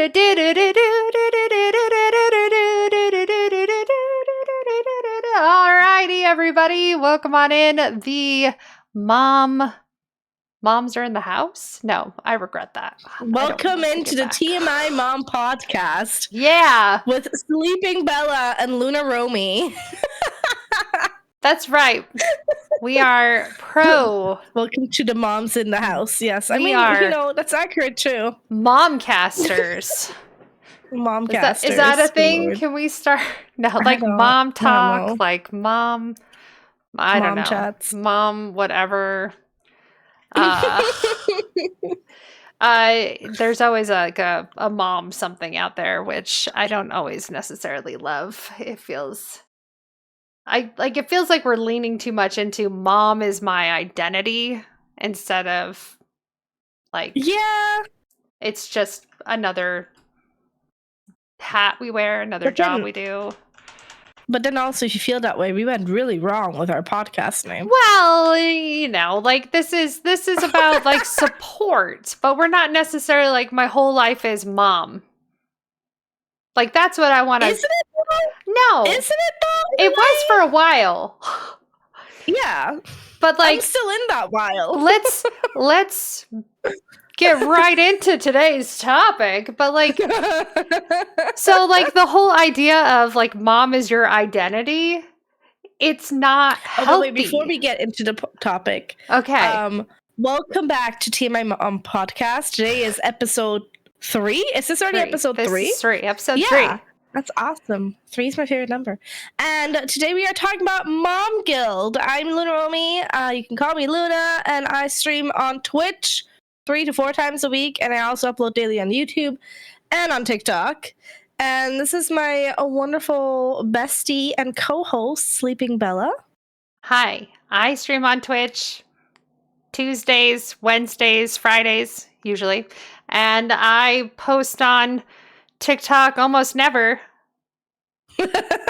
Alrighty, everybody, welcome on in. The moms are in the house. No, I regret that. Welcome into the TMi MOM podcast. Yeah, with Sleeping Bella and Loona Romy. That's right. We are pro. Welcome to the moms in the house. Yes, We are, that's accurate too. Momcasters. Momcasters. Is that a thing? Lord. Can we start? No, like mom talk, like mom. I don't know. Chats. Mom, whatever. There's always a mom something out there, which I don't always necessarily love. It feels like we're leaning too much into mom is my identity instead of like, yeah, it's just another hat we wear, another job we do. But then also, if you feel that way, we went really wrong with our podcast name. Well, like this is about like support, but we're not necessarily like my whole life is mom. Like that's what I want to. Isn't it though? No, isn't it though? It was for a while. Yeah, but like I'm still in that while. let's get right into today's topic. But like, so like the whole idea of like mom is your identity, it's not healthy. Wait, before we get into the topic, okay. Welcome back to TMi MOM podcast. Today is episode 3. Is this already episode 3? This is 3. Episode 3. That's awesome. 3 is my favorite number. And today we are talking about Mom Guild. I'm Loona Romy. You can call me Loona, and I stream on Twitch 3 to 4 times a week, and I also upload daily on YouTube and on TikTok. And this is my wonderful bestie and co-host, Sleeping Bella. Hi. I stream on Twitch Tuesdays, Wednesdays, Fridays, usually. And I post on TikTok almost never. But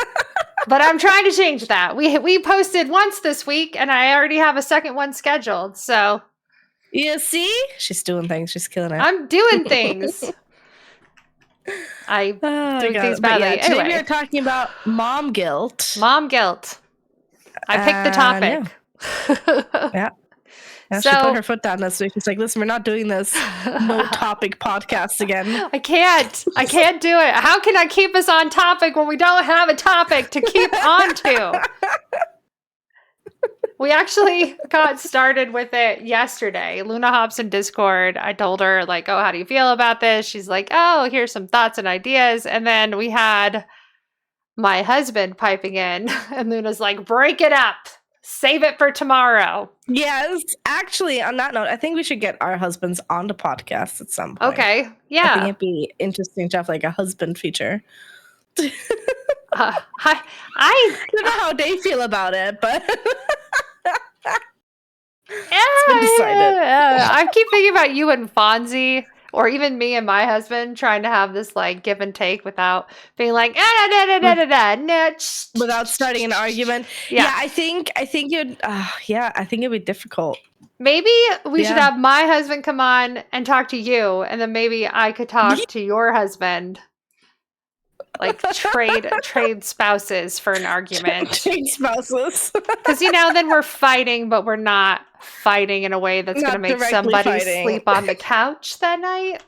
I'm trying to change that. We posted once this week, and I already have a second one scheduled, so... You see? She's doing things. She's killing it. I'm doing things. I do things badly. Yeah, today we are talking about mom guilt. Mom guilt. I picked the topic. Yeah. She put her foot down this week. She's like, listen, we're not doing this no topic podcast again. I can't do it. How can I keep us on topic when we don't have a topic to keep on to? We actually got started with it yesterday. Loona hops in Discord. I told her, like, oh, how do you feel about this? She's like, oh, here's some thoughts and ideas. And then we had my husband piping in, and Luna's like, break it up. Save it for tomorrow. Yes. Actually, on that note, I think we should get our husbands on the podcast at some point. Okay. Yeah. I think it'd be interesting to have like a husband feature. I don't know how they feel about it, but it's been decided. I keep thinking about you and Fonzie, or even me and my husband trying to have this like give and take without being like without starting an argument. Yeah, I think it'd be difficult. Maybe we should have my husband come on and talk to you, and then maybe I could talk to your husband. Like trade spouses for an argument. Trade spouses. Because, then we're fighting, but we're not fighting in a way that's going to make somebody sleep on the couch that night.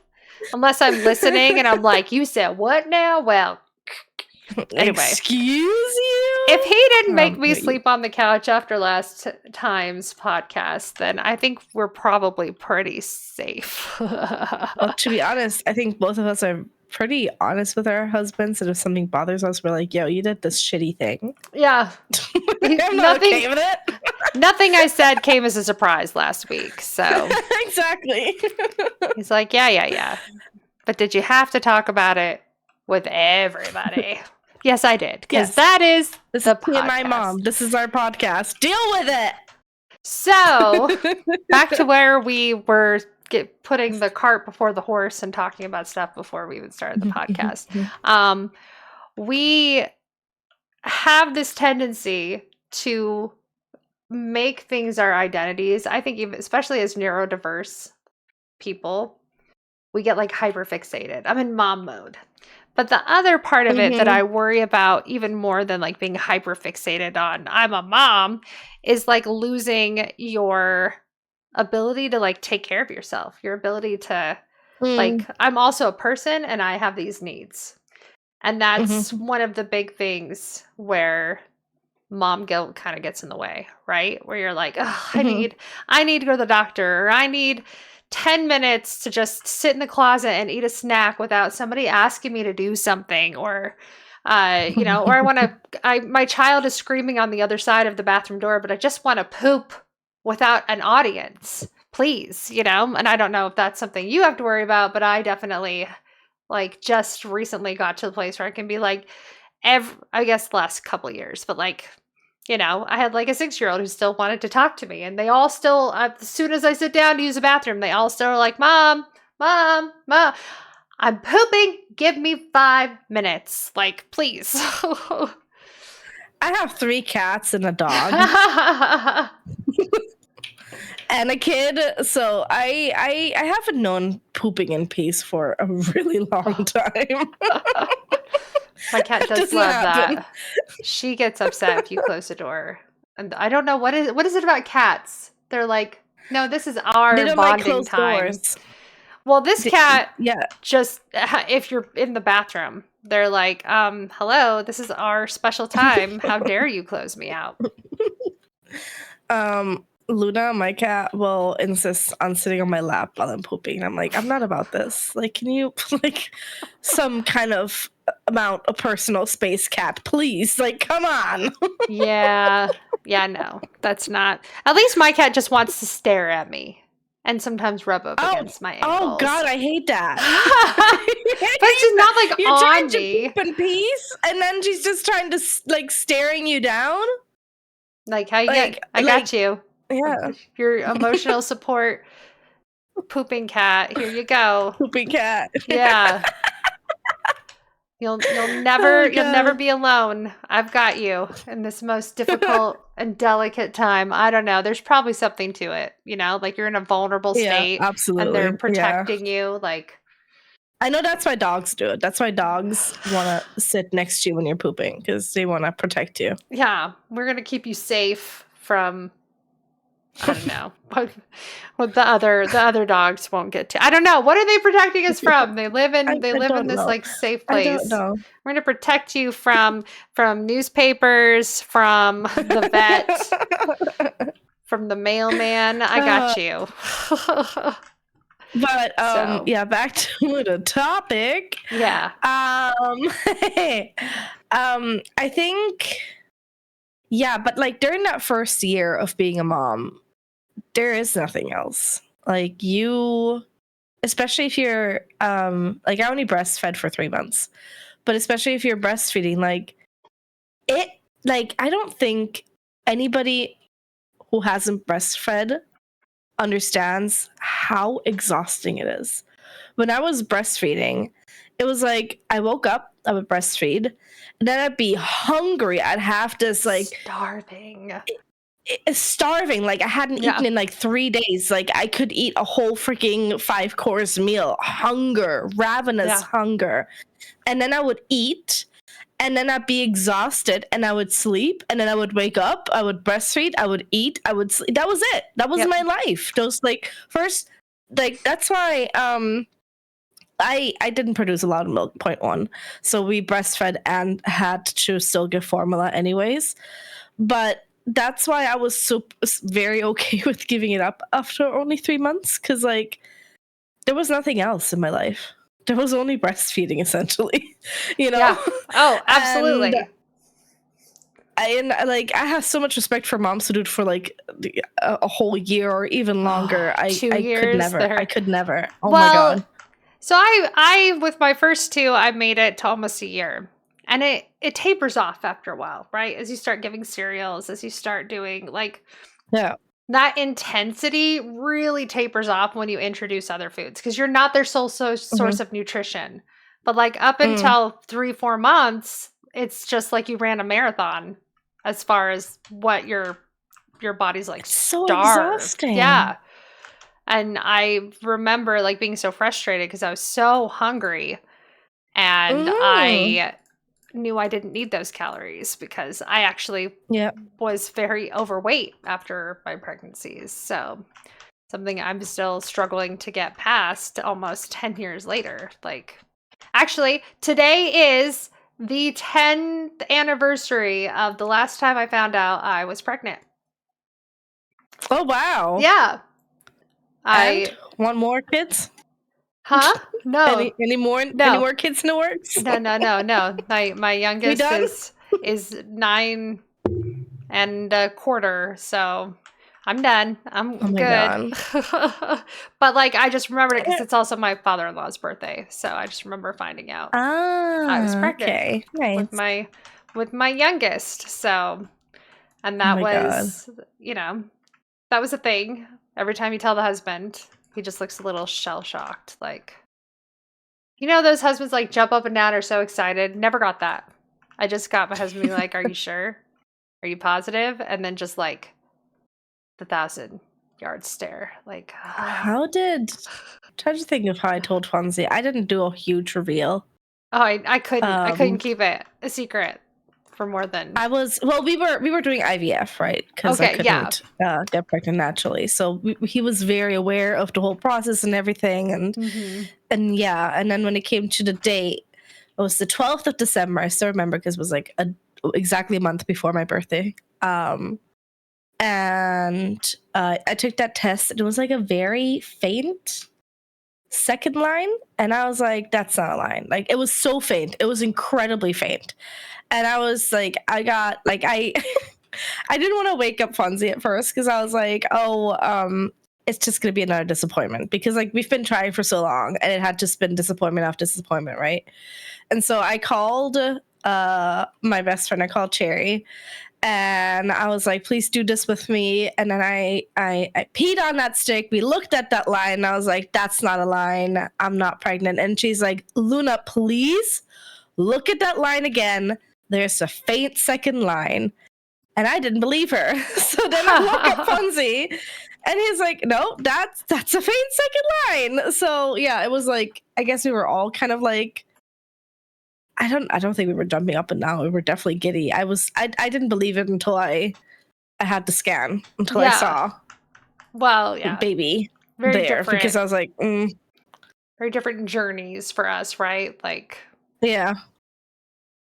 Unless I'm listening and I'm like, you said what now? Well, anyway. Excuse you? If he didn't make me sleep on the couch after last time's podcast, then I think we're probably pretty safe. Well, to be honest, I think both of us are pretty honest with our husbands, and if something bothers us, we're like, yo, you did this shitty thing. Yeah. I'm not okay with it. Nothing I said came as a surprise last week, so. Exactly. He's like, yeah. But did you have to talk about it with everybody? Yes, I did. Because that is this the podcast. My mom. This is our podcast. Deal with it. So, back to where we were putting the cart before the horse and talking about stuff before we even started the podcast. We have this tendency to make things our identities. I think even especially as neurodiverse people, we get like hyper fixated. I'm in mom mode. But the other part of it that Mm-hmm. I worry about even more than like being hyper fixated on I'm a mom is like losing your ability to like take care of yourself, your ability to like, I'm also a person and I have these needs. And that's Mm-hmm. one of the big things where mom guilt kind of gets in the way, right? Where you're like, oh, Mm-hmm. I need to go to the doctor, or I need 10 minutes to just sit in the closet and eat a snack without somebody asking me to do something, or or my child is screaming on the other side of the bathroom door, but I just want to poop without an audience. Please, and I don't know if that's something you have to worry about, but I definitely like just recently got to the place where I can be like I guess the last couple of years, but like, I had like a 6-year-old who still wanted to talk to me, and they all still, as soon as I sit down to use the bathroom, they all still are like, Mom, Mom, Mom, I'm pooping. Give me 5 minutes. Like, please. I have 3 cats and a dog and a kid, so I haven't known pooping in peace for a really long time. My cat It does doesn't love happen. that. She gets upset if you close the door. And I don't know what is it about cats? They're like, no, this is They our don't like bonding closed time. doors. Well, this cat Yeah. just if you're in the bathroom, they're like, hello, this is our special time. How dare you close me out? Loona, my cat, will insist on sitting on my lap while I'm pooping. I'm like, I'm not about this. Like, can you like some kind of amount of personal space, cat, please? Like, come on. Yeah. Yeah, no. That's not. At least my cat just wants to stare at me and sometimes rub up Oh, against my oh ankles. God, I hate that. But she's not like You're trying on to me. poop in peace, and then she's just trying to like staring you down. Like how you Like, get I got you. yeah, Your emotional support pooping cat. Here you go. pooping cat. Yeah. You'll Oh never God. be alone. I've got you in this most difficult and delicate time. I don't know. There's probably something to it, like you're in a vulnerable Yeah, state and they're absolutely. Yeah. protecting you. Like, I know that's why dogs do it. That's why dogs want to sit next to you when you're pooping, because they want to protect you. yeah, we're gonna keep you safe from I don't know what the other dogs won't get to. I don't know. What are they protecting us from? They live in I don't this know. like safe I don't place. know. We're gonna protect you from newspapers, from the vet, from the mailman. I got you. But So yeah, back to the topic. yeah. I think, yeah, but like during that first year of being a mom, there is nothing else. Like you, especially if you're like I only breastfed for 3 months, but especially if you're breastfeeding, like it, like I don't think anybody who hasn't breastfed understands how exhausting it is. When I was breastfeeding, it was like I woke up, I would breastfeed, and then I'd be hungry. I'd have this like Starving. starving. Like I hadn't Yeah. eaten in like 3 days. Like I could eat a whole freaking 5-course meal. Hunger, ravenous Yeah. hunger. And then I would eat, and then I'd be exhausted, and I would sleep, and then I would wake up, I would breastfeed, I would eat, I would sleep. That was it. That was Yep. my life. Those like first, like that's why I didn't produce a lot of milk, point one. So we breastfed and had to still give formula anyways. But that's why I was so very okay with giving it up after only 3 months, because like there was nothing else in my life. There was only breastfeeding, essentially, Yeah. Oh, absolutely. And like I have so much respect for moms who do it for like a whole year or even longer. I 2 could years. never. I could never. Oh my Well, God. so I with my first 2, I made it to almost a year. And it tapers off after a while, right? As you start giving cereals, as you start doing like Yeah. that intensity really tapers off when you introduce other foods because you're not their sole source of nutrition. But like up until 3-4 months, it's just like you ran a marathon as far as what your body's like It's so starved. exhausting. Yeah. And I remember like being so frustrated because I was so hungry and Mm. I knew I didn't need those calories because I actually Yeah. was very overweight after my pregnancies. So something I'm still struggling to get past almost 10 years later. Like, actually, today is the 10th anniversary of the last time I found out I was pregnant. Oh wow. Yeah. And I, want more kids? huh? No, Any no, more kids in the works? no. My We youngest done? is 9 and a quarter, so I'm done. Oh I'm my good. god. But like I just remembered it because Eh, it's also my father-in-law's birthday, so I just remember finding out I was Ah, pregnant okay. with Nice. my youngest. So, and Oh that my god. was, that was a thing. Every time you tell the husband, he just looks a little shell-shocked. Like, those husbands like jump up and down, are so excited. Never got that. I just got my husband being like, "Are you sure? Are you positive?" And then just like the 1,000-yard stare. Like, How did try to think of how I told Fonzie. I didn't do a huge reveal. oh, I couldn't Um keep it a secret for more than. we were doing IVF, right? Because I Okay, yeah. couldn't get pregnant naturally. So he was very aware of the whole process and everything, Hmm. and yeah, and then when it came to the date, it was the 12th of December. I still remember because it was like exactly a month before my birthday. And I took that test, and it was like a very faint second line, and I was like, "That's not a line." Like it was so faint, it was incredibly faint, and I was like, I got like I I didn't want to wake up Fonzie at first because I was like, "Oh, it's just gonna be another disappointment," because like we've been trying for so long, and it had just been disappointment after disappointment, right? And so I called my best friend. I called Cherry, and I was like, "Please do this with me." And then I peed on that stick. We looked at that line, and I was like, "That's not a line. I'm not pregnant." And she's like, "Loona, please look at that line again. There's a faint second line." And I didn't believe her. So then I woke up Fonzie, and he's like, "No, that's a faint second line." So yeah, it was like I guess we were all kind of like I don't think we were jumping up and down. We were definitely giddy. I didn't believe it until I had the scan, until I Yeah. saw Well, the yeah. baby Very there, because different. I was like, Very different journeys for us, right? Like yeah.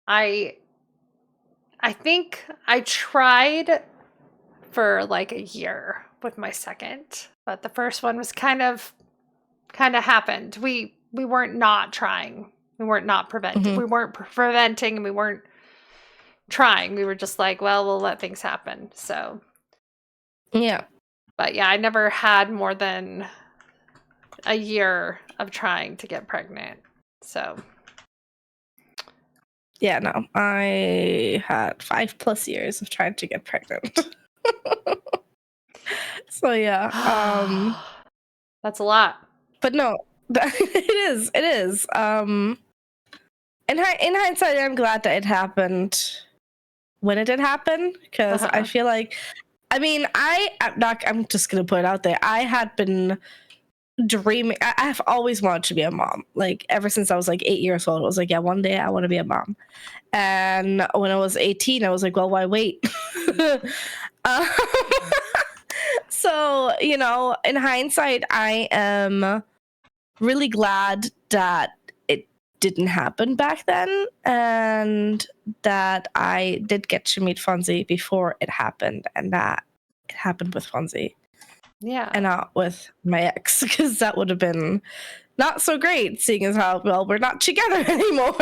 I I think I tried for like a year with my second, but the first one was kind of happened. We weren't not trying. We weren't not preventing. Hmm. We weren't preventing, and we weren't trying. We were just like, well, we'll let things happen. So, Yeah. but yeah, I never had more than a year of trying to get pregnant. So, Yeah, no. I had 5+ years of trying to get pregnant. So yeah. that's a lot. But no, it is. It is. In hindsight, I'm glad that it happened when it did happen, because I Uh-huh. feel like I'm just gonna put it out there. I had been dreaming. I've always wanted to be a mom. Like ever since I was like 8 years old, I was like, yeah, one day I want to be a mom. And when I was 18, I was like, well, why wait? um, so in hindsight, I am really glad that it didn't happen back then, and that I did get to meet Fonzie before it happened, and that it happened with Fonzie Yeah. and not with my ex, because that would have been not so great, seeing as how well we're not together anymore.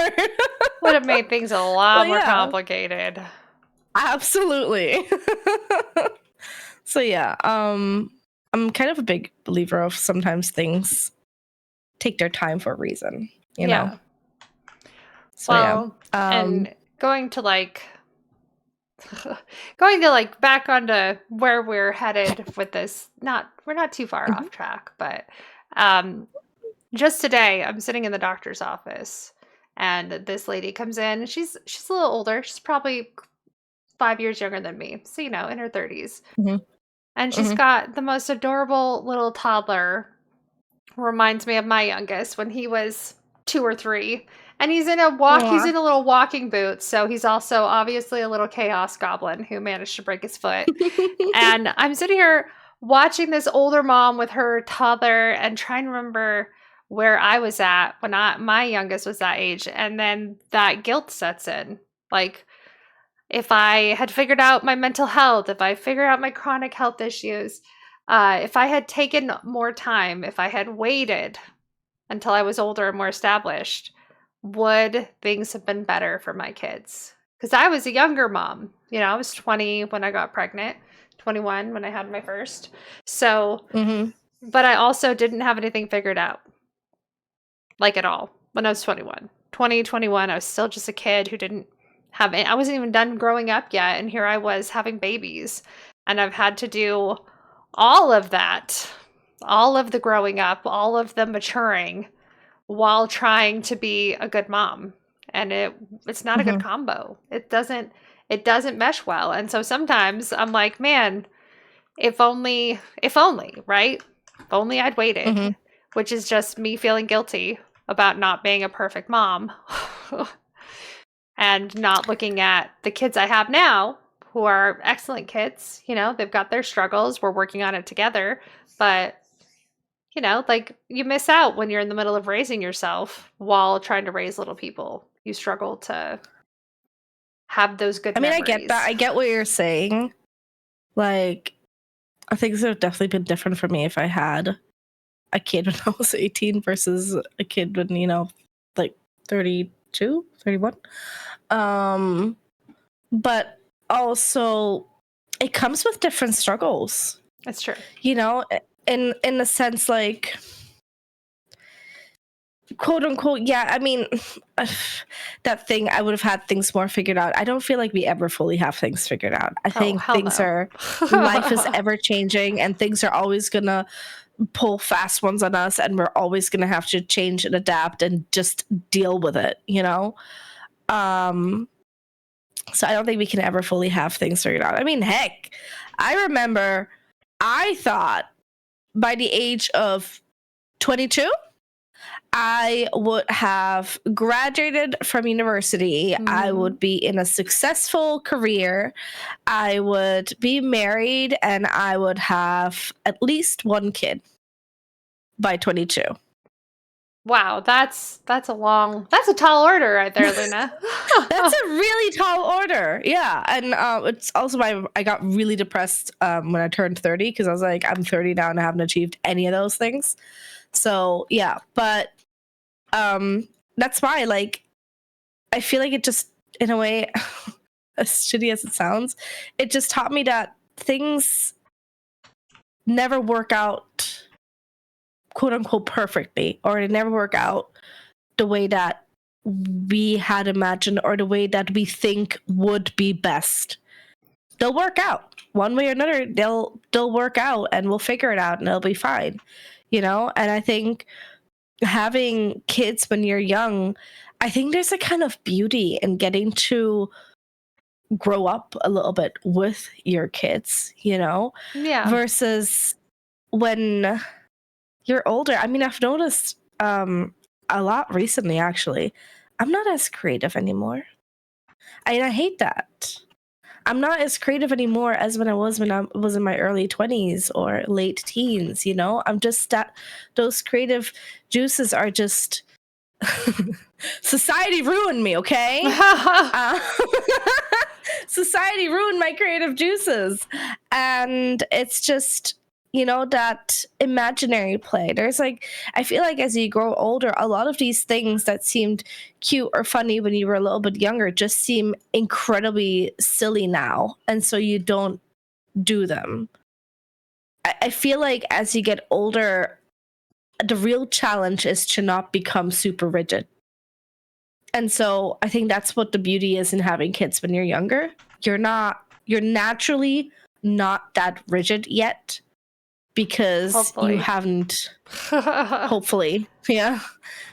Would have made things a So lot more yeah, complicated. absolutely. So yeah, I'm kind of a big believer of sometimes things take their time for a reason, you know. Yeah. So yeah, Well, and going to like back onto where we're headed with this. We're not too far mhm, off track, but um just today I'm sitting in the doctor's office and this lady comes in. She's a little older. She's probably 5 years younger than me. So, in her 30s. mhm. and she's got the most adorable little toddler. Reminds me of my youngest when he was 2 or 3. And he's in a little walking boot, so he's also obviously a little chaos goblin who managed to break his foot. And I'm sitting here watching this older mom with her toddler and trying to remember where I was at when my youngest was that age, and then that guilt sets in. Like, if I had figured out my mental health, if I figured out my chronic health issues, if I had taken more time, if I had waited until I was older and more established, would things have been better for my kids? Because I was a younger mom. You know, I was 20 when I got pregnant, 21 when I had my first. So, but I also didn't have anything figured out, like at all, when I was 21. 2021, I was still just a kid who didn't have I wasn't even done growing up yet. And here I was having babies. And I've had to do all of that, all of the growing up, all of the maturing while trying to be a good mom. And it's not a good combo. It doesn't mesh well. And so sometimes I'm like, man, if only, right? If only I'd waited, which is just me feeling guilty about not being a perfect mom and not looking at the kids I have now who are excellent kids. You know, they've got their struggles. We're working on it together. But, you know, like, you miss out when you're in the middle of raising yourself while trying to raise little people. You struggle to have those good memories. I get that. I get what you're saying. Like, I think things would have definitely been different for me if I had a kid when I was 18 versus a kid when, you know, like 32, 31. But also, it comes with different struggles. That's true. You know, in the sense, like, quote unquote, yeah, I mean, that thing, I would have had things more figured out. I don't feel like we ever fully have things figured out. I think things are, life is ever changing, and things are always gonna pull fast ones on us, and we're always gonna have to change and adapt and just deal with it, you know? So I don't think we can ever fully have things figured out. I mean, heck, I remember I thought by the age of 22, I would have graduated from university. I would be in a successful career. I would be married, and I would have at least one kid by 22. Wow, that's a tall order right there, Loona. That's a really tall order. Yeah. And it's also why I got really depressed when I turned 30, because I was like, I'm 30 now and I haven't achieved any of those things. So yeah, but that's why, like, I feel like it just, in a way, as shitty as it sounds, it just taught me that things never work out, quote unquote, perfectly, or they never work out the way that we had imagined or the way that we think would be best. They'll work out one way or another. They'll work out, and we'll figure it out, and it'll be fine, you know? And I think having kids when you're young, I think there's a kind of beauty in getting to grow up a little bit with your kids, you know? Yeah. Versus when you're older. I mean, I've noticed a lot recently, actually. I'm not as creative anymore. I hate that. I'm not as creative anymore as when I was in my early 20s or late teens, you know? I'm just that those creative juices are just society ruined me, okay? Society ruined my creative juices. And it's just, you know, that imaginary play. There's like, I feel like as you grow older, a lot of these things that seemed cute or funny when you were a little bit younger just seem incredibly silly now. And so you don't do them. I feel like as you get older, the real challenge is to not become super rigid. And so I think that's what the beauty is in having kids when you're younger. You're naturally not that rigid yet. Because hopefully. You haven't, hopefully, yeah,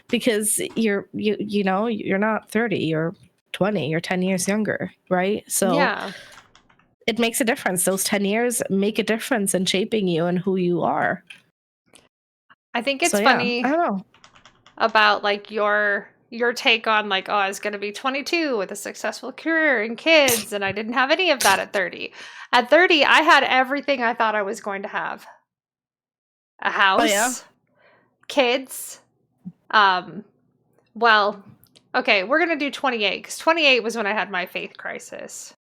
because you know, you're not 30, you're 20, you're 10 years younger, right? So yeah, it makes a difference. Those 10 years make a difference in shaping you and who you are. I think So it's yeah, funny I don't know. about like your take on like, oh, I was going to be 22 with a successful career and kids, and I didn't have any of that at 30. At 30, I had everything I thought I was going to have. A Oh yeah. house, kids. Well, okay, we're going to do 28 cuz 28 was when I had my faith crisis.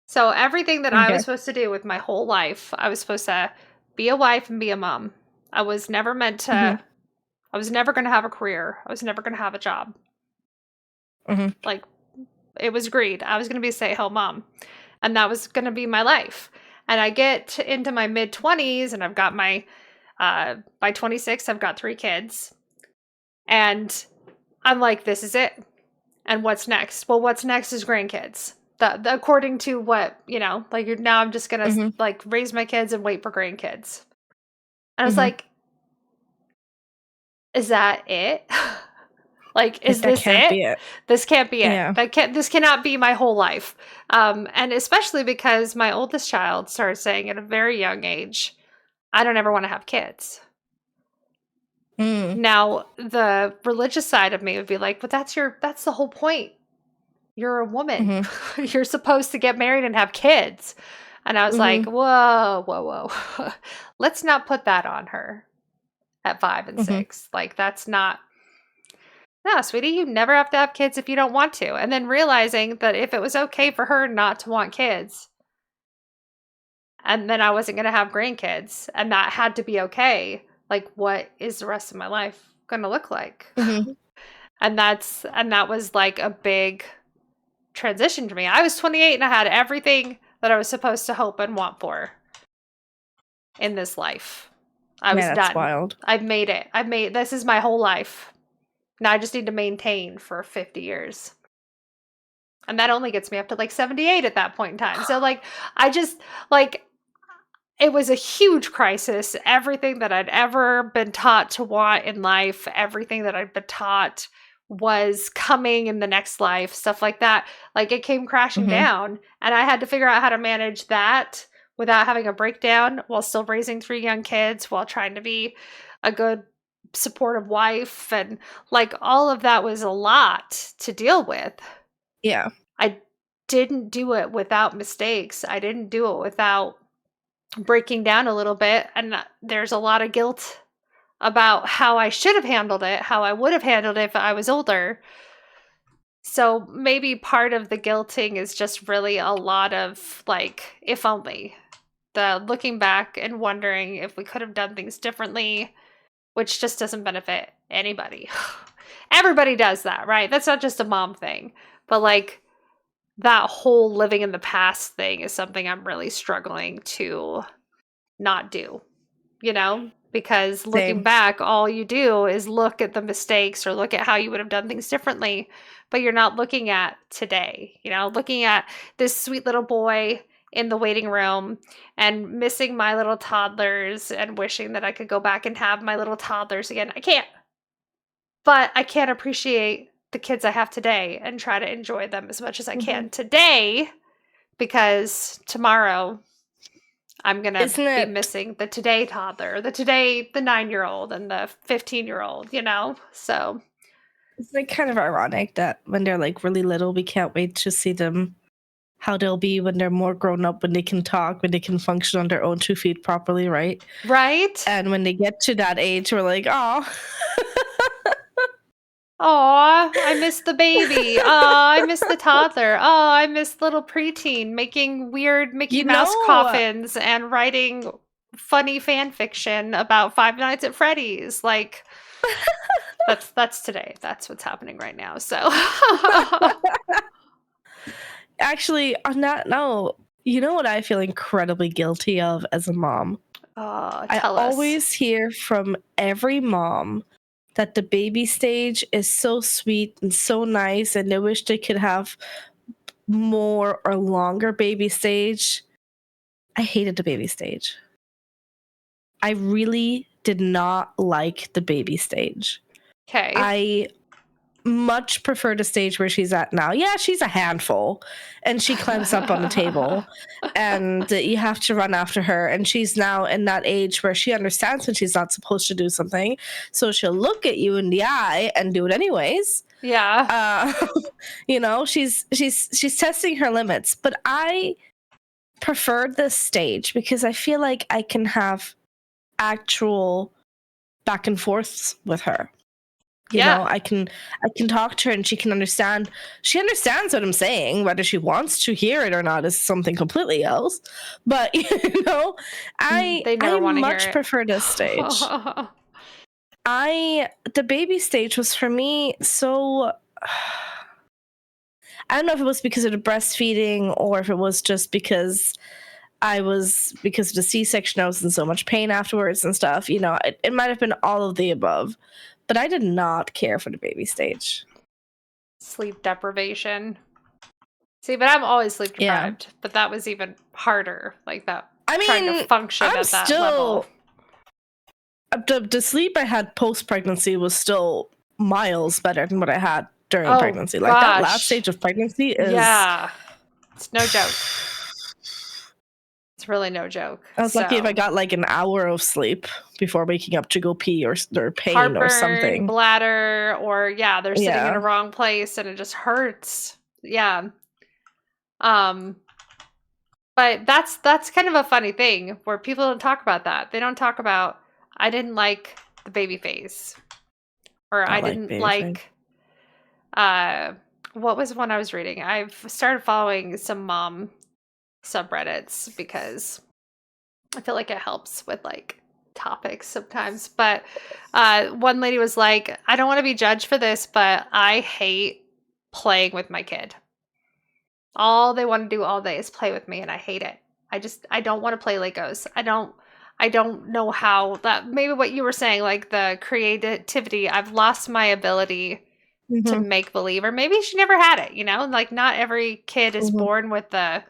So everything that I Okay. was supposed to do with my whole life, I was supposed to be a wife and be a mom. I was never meant to I was never going to have a career. I was never going to have a job. Like, it was agreed. I was going to be a stay-at-home mom, and that was going to be my life. And I get into my mid-20s, and I've got my, by 26, I've got 3 kids. And I'm like, this is it. And what's next? Well, what's next is grandkids. According to what, like now I'm just going to like raise my kids and wait for grandkids. And I was like, is that it? Like, is That this can't it? be it. This can't be it. Yeah. This cannot be my whole life. And especially because my oldest child started saying at a very young age, I don't ever want to have kids. Now, the religious side of me would be like, but that's the whole point. You're a woman. You're supposed to get married and have kids. And I was like, whoa, whoa, whoa. Let's not put that on her at 5 and 6. Like, that's not. No, sweetie, you never have to have kids if you don't want to. And then realizing that if it was okay for her not to want kids, and then I wasn't going to have grandkids, and that had to be okay, like, what is the rest of my life going to look like? And that was like a big transition for me. I was 28 and I had everything that I was supposed to hope and want for in this life. I was done. That's wild. I've made it. This is my whole life. Now I just need to maintain for 50 years. And that only gets me up to like 78 at that point in time. So like, I just like, it was a huge crisis. Everything that I'd ever been taught to want in life, everything that I'd been taught was coming in the next life, stuff like that. Like, it came crashing down, and I had to figure out how to manage that without having a breakdown while still raising 3 young kids, while trying to be a good supportive wife, and like all of that was a lot to deal with. Yeah. I didn't do it without mistakes. I didn't do it without breaking down a little bit, and there's a lot of guilt about how I should have handled it, how I would have handled it if I was older. So maybe part of the guilting is just really a lot of like, if only. The looking back and wondering if we could have done things differently, which just doesn't benefit anybody. Everybody does that, right? That's not just a mom thing. But like, that whole living in the past thing is something I'm really struggling to not do, because looking back, all you do is look at the mistakes or look at how you would have done things differently, but you're not looking at today, looking at this sweet little boy in the waiting room and missing my little toddlers and wishing that I could go back and have my little toddlers again. I can't. But I can appreciate the kids I have today and try to enjoy them as much as I can today, because tomorrow I'm going to be missing the today toddler, the 9-year-old and the 15-year-old, So it's like kind of ironic that when they're like really little, we can't wait to see them, how they'll be when they're more grown up, when they can talk, when they can function on their own 2 feet properly, right? Right. And when they get to that age, we're like, oh. Aw, I miss the baby. Aw, I miss the toddler. Oh, I miss little preteen making weird Mickey Mouse coffins and writing funny fan fiction about Five Nights at Freddy's. Like, that's today. That's what's happening right now. So actually, on that note, you know what I feel incredibly guilty of as a mom? I always hear from every mom that the baby stage is so sweet and so nice, and they wish they could have more or longer baby stage. I hated the baby stage. I really did not like the baby stage. Okay. I much prefer the stage where she's at now. Yeah, she's a handful and she climbs up on the table and you have to run after her. And she's now in that age where she understands when she's not supposed to do something. So she'll look at you in the eye and do it anyways. Yeah. You know, she's testing her limits. But I prefer this stage because I feel like I can have actual back and forths with her. You know, I can talk to her and she can understand. She understands what I'm saying. Whether she wants to hear it or not is something completely else. But you know, I much prefer this stage. The baby stage was for me so. I don't know if it was because of the breastfeeding or if it was just because of the C-section, I was in so much pain afterwards and stuff. You know, it might have been all of the above. But I did not care for the baby stage. Sleep deprivation. See, but I'm always sleep deprived. But that was even harder. Like that. I mean, trying to function at that level. The sleep I had post-pregnancy was still miles better than what I had during pregnancy. Like that last stage of pregnancy is... Yeah. It's no joke. It's really no joke. I was lucky if I got like an hour of sleep before waking up to go pee or pain heartburn, or something. Bladder, or they're sitting in a wrong place and it just hurts. Yeah. But that's kind of a funny thing where people don't talk about that. They don't talk about I didn't like the baby phase. Or I didn't like what was one I was reading? I've started following some mom subreddits because I feel like it helps with like topics sometimes. But one lady was like, I don't want to be judged for this, but I hate playing with my kid. All they want to do all day is play with me, and I hate it. I don't want to play Legos. I don't know how that, maybe what you were saying, like the creativity, I've lost my ability to make believe, or maybe she never had it, you know, like not every kid is born with that.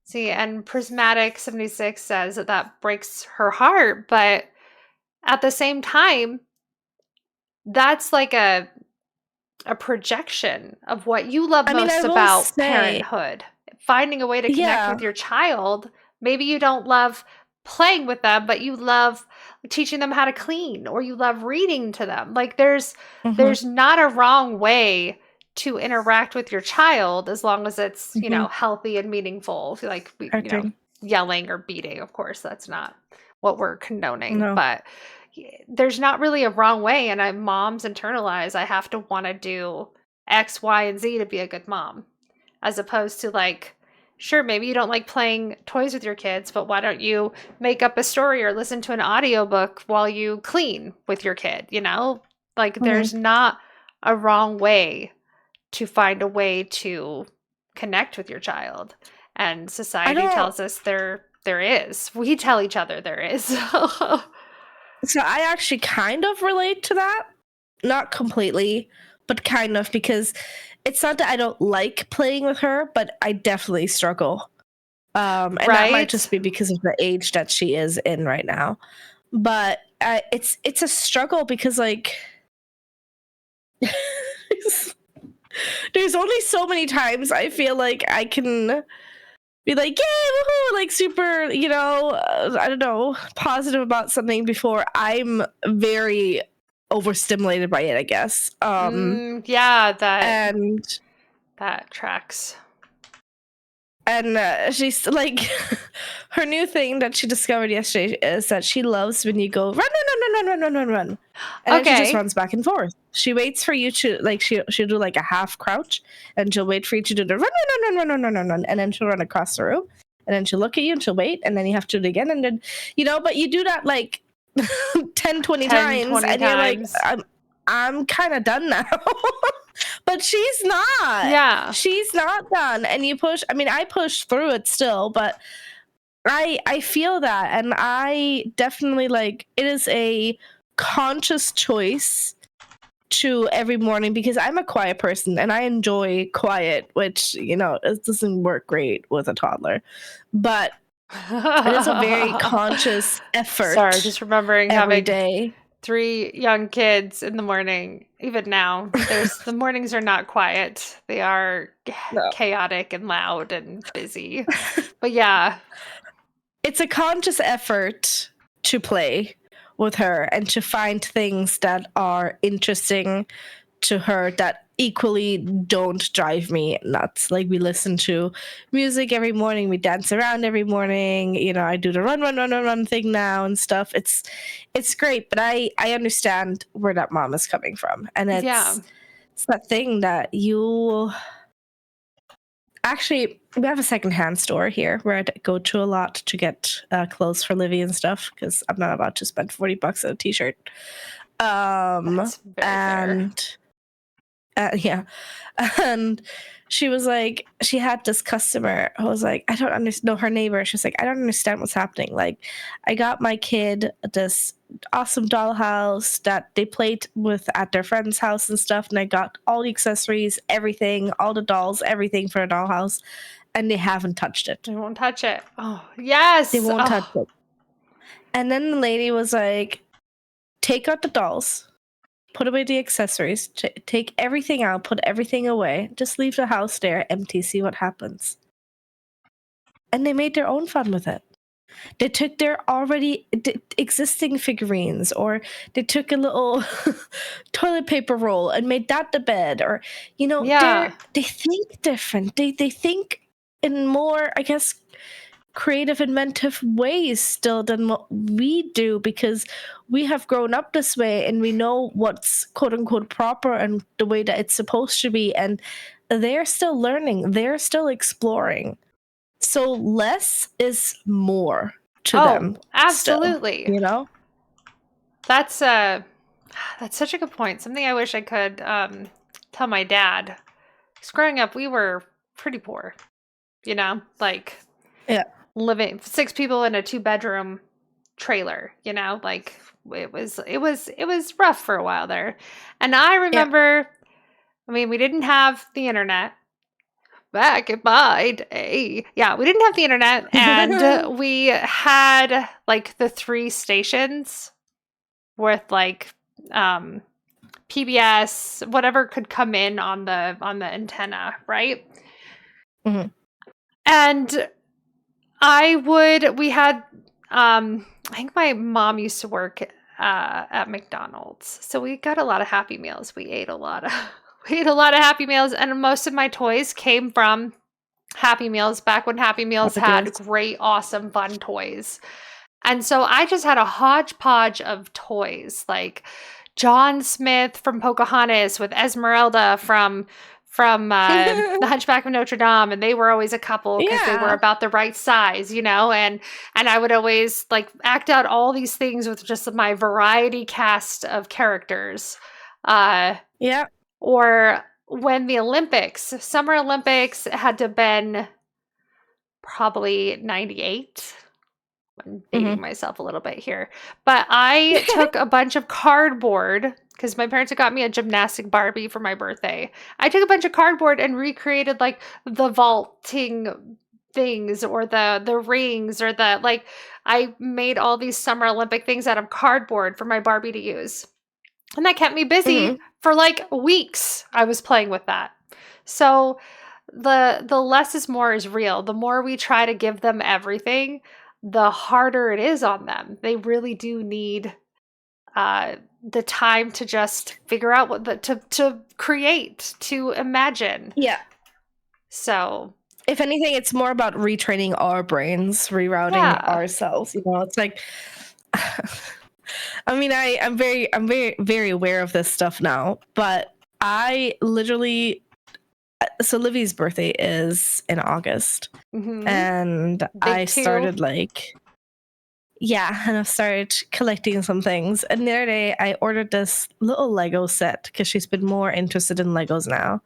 See, and Prismatic 76 says that breaks her heart, but at the same time, that's like a projection of what you love most about parenthood. Finding a way to connect with your child. Maybe you don't love playing with them, but you love teaching them how to clean, or you love reading to them. Like there's not a wrong way to interact with your child as long as it's, you know, healthy and meaningful. Like, you know, yelling or beating, of course, that's not what we're condoning. No. But there's not really a wrong way. And moms internalize, I have to want to do X, Y, and Z to be a good mom. As opposed to like, sure, maybe you don't like playing toys with your kids, but why don't you make up a story or listen to an audiobook while you clean with your kid, you know? Like there's not a wrong way to find a way to connect with your child. And society tells us there is. We tell each other there is. So I actually kind of relate to that. Not completely, but kind of, because it's not that I don't like playing with her, but I definitely struggle. And that might just be because of the age that she is in right now. But it's a struggle because, like, there's only so many times I feel like I can be like, yeah, woohoo, like super, you know, I don't know, positive about something before I'm very overstimulated by it, I guess. Yeah, that tracks. And she's like, her new thing that she discovered yesterday is that she loves when you go run, and then she just runs back and forth. She waits for you to, like, she'll do like a half crouch, and she'll wait for you to do the run, and then she'll run across the room, and then she'll look at you and she'll wait, and then you have to do it again, and then, you know, but you do that like 10, 20 times, and you're like, I'm kind of done now. But she's not. Yeah. She's not done. And you push, I mean, I push through it still, but I feel that. And I definitely, like, it is a conscious choice to every morning, because I'm a quiet person and I enjoy quiet, which, you know, it doesn't work great with a toddler. But it is a very conscious effort. Sorry, just remembering every having day 3 young kids in the morning. Even now, the mornings are not quiet. They are No. chaotic and loud and busy. But yeah. It's a conscious effort to play with her and to find things that are interesting to her that equally don't drive me nuts. Like, we listen to music every morning, we dance around every morning, you know, I do the run thing now and stuff. It's great, but I understand where that mom is coming from. And Yeah. it's that thing that you actually, we have a secondhand store here where I go to a lot to get clothes for Livy and stuff, because I'm not about to spend $40 on a t-shirt. That's very fair. And yeah. And she was like, she had this customer who was like, I don't understand. No, her neighbor. She was like, I don't understand what's happening. Like, I got my kid this awesome dollhouse that they played with at their friend's house and stuff. And I got all the accessories, everything, all the dolls, everything for a dollhouse. And they haven't touched it. They won't touch it. Oh, yes. They won't touch it. And then the lady was like, take out the dolls, put away the accessories, take everything out, put everything away, just leave the house there empty, see what happens. And they made their own fun with it. They took their already existing figurines, or they took a little toilet paper roll and made that the bed, or, you know, they think different. They think in more, I guess, creative, inventive ways still than what we do, because we have grown up this way and we know what's quote unquote proper and the way that it's supposed to be, and they're still learning, they're still exploring. So less is more to them. Absolutely. Still, you know? That's such a good point. Something I wish I could tell my dad. 'Cause growing up, we were pretty poor, you know, like, yeah, living 6 people in a 2-bedroom trailer, you know, like, it was rough for a while there. And I remember, I mean, we didn't have the internet back in my day. Yeah, we didn't have the internet, and we had like the 3 stations with like PBS, whatever could come in on the antenna, right? Mhm. And we had I think my mom used to work at McDonald's, so we got a lot of Happy Meals. We ate a lot of Happy Meals, and most of my toys came from Happy Meals, back when Happy Meals had great, awesome, fun toys. And so I just had a hodgepodge of toys, like John Smith from Pocahontas with Esmeralda from The Hunchback of Notre Dame, and they were always a couple because they were about the right size, you know, and I would always like act out all these things with just my variety cast of characters. Or when the Olympics, Summer Olympics, had to have been probably 98. I'm dating myself a little bit here. But I took a bunch of cardboard, because my parents had got me a gymnastic Barbie for my birthday. I took a bunch of cardboard and recreated like the vaulting things, or the rings, or the, like, I made all these Summer Olympic things out of cardboard for my Barbie to use. And that kept me busy for like weeks. I was playing with that. So the less is more is real. The more we try to give them everything, the harder it is on them. They really do need the time to just figure out what to create, to imagine. Yeah. So if anything, it's more about retraining our brains, rerouting ourselves. You know, it's like, I mean, I'm very, very aware of this stuff now, but I literally, so Livy's birthday is in August, and I started and I started collecting some things. And the other day I ordered this little Lego set because she's been more interested in Legos now.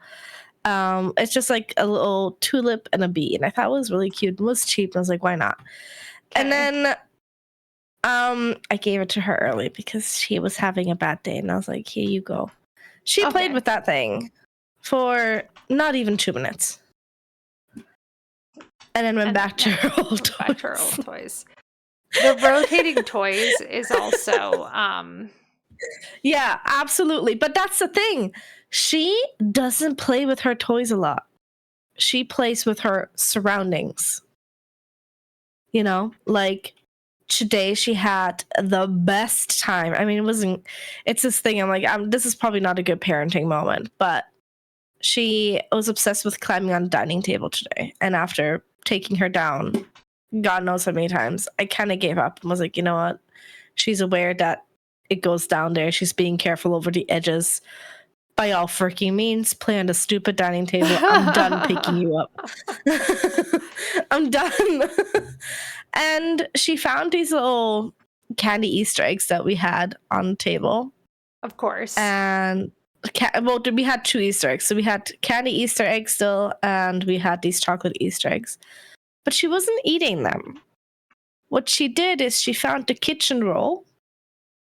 It's just like a little tulip and a bee, and I thought it was really cute and was cheap, and I was like, why not? And then I gave it to her early because she was having a bad day, and I was like, here you go. She played with that thing for not even 2 minutes, and then went back to her old toys. The rotating toys is also Yeah, absolutely. But that's the thing. She doesn't play with her toys a lot. She plays with her surroundings. You know, like today she had the best time. I mean, it's this thing. I'm like, this is probably not a good parenting moment, but she was obsessed with climbing on the dining table today. And after taking her down, God knows how many times, I kind of gave up and was like, you know what? She's aware that it goes down there. She's being careful over the edges. By all freaking means, play on the stupid dining table. I'm done picking you up. I'm done. And she found these little candy Easter eggs that we had on the table. Of course. And we had 2 Easter eggs. So we had candy Easter eggs still, and we had these chocolate Easter eggs. But she wasn't eating them. What she did is she found the kitchen roll,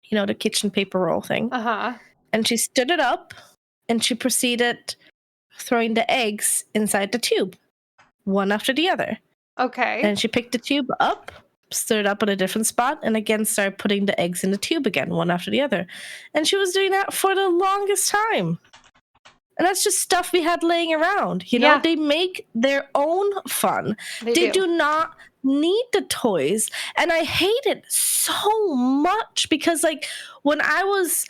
you know, the kitchen paper roll thing. Uh-huh. And she stood it up, and she proceeded throwing the eggs inside the tube, one after the other. Okay. And she picked the tube up, stood it up in a different spot, and again started putting the eggs in the tube again, one after the other. And she was doing that for the longest time. And that's just stuff we had laying around. You know, they make their own fun. They do not need the toys. And I hate it so much because, like, when I was,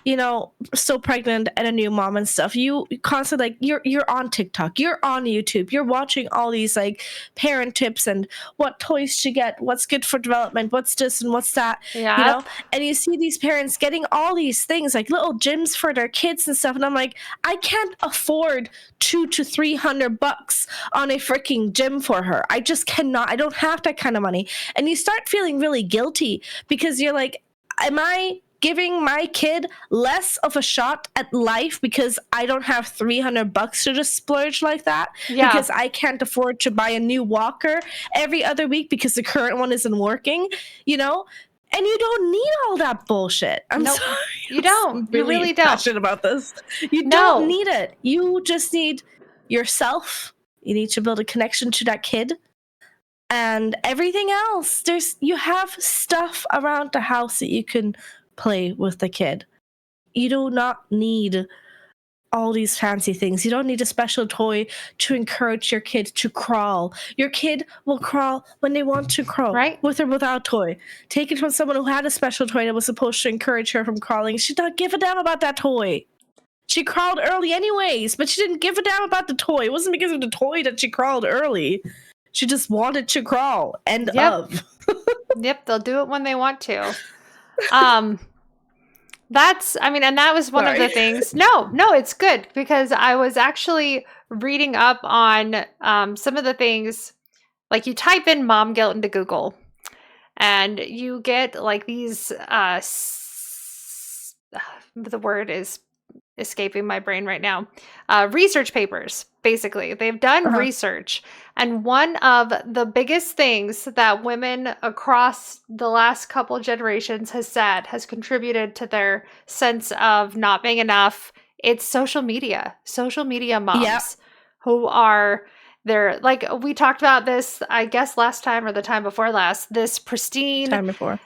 you know, so pregnant and a new mom and stuff, you constantly, like, you're on TikTok, you're on YouTube, you're watching all these like parent tips and what toys to get, what's good for development, what's this and what's that, you know, and you see these parents getting all these things like little gyms for their kids and stuff, and I'm like, I can't afford $200 to $300 on a freaking gym for her. I just cannot. I don't have that kind of money. And you start feeling really guilty because you're like, am I giving my kid less of a shot at life because I don't have $300 to just splurge like that? Because I can't afford to buy a new walker every other week because the current one isn't working, you know? And you don't need all that bullshit. I'm sorry. You don't. You really don't. Passionate about this. You don't need it. You just need yourself. You need to build a connection to that kid. And everything else, you have stuff around the house that you can play with the kid. You do not need all these fancy things. You don't need a special toy to encourage your kid to crawl. Your kid will crawl when they want to crawl, right? With or without toy. Take it from someone who had a special toy that was supposed to encourage her from crawling. She didn't give a damn about that toy. She crawled early anyways, but she didn't give a damn about the toy. It wasn't because of the toy that she crawled early. She just wanted to crawl. End of. Yep, they'll do it when they want to. And that was one of the things. No, it's good because I was actually reading up on some of the things. Like, you type in mom guilt into Google and you get like these the word is escaping my brain right now. Research papers, basically. They've done research. And one of the biggest things that women across the last couple of generations has contributed to their sense of not being enough. It's social media moms who are there. Like, we talked about this, I guess, last time or the time before last, this pristine time before.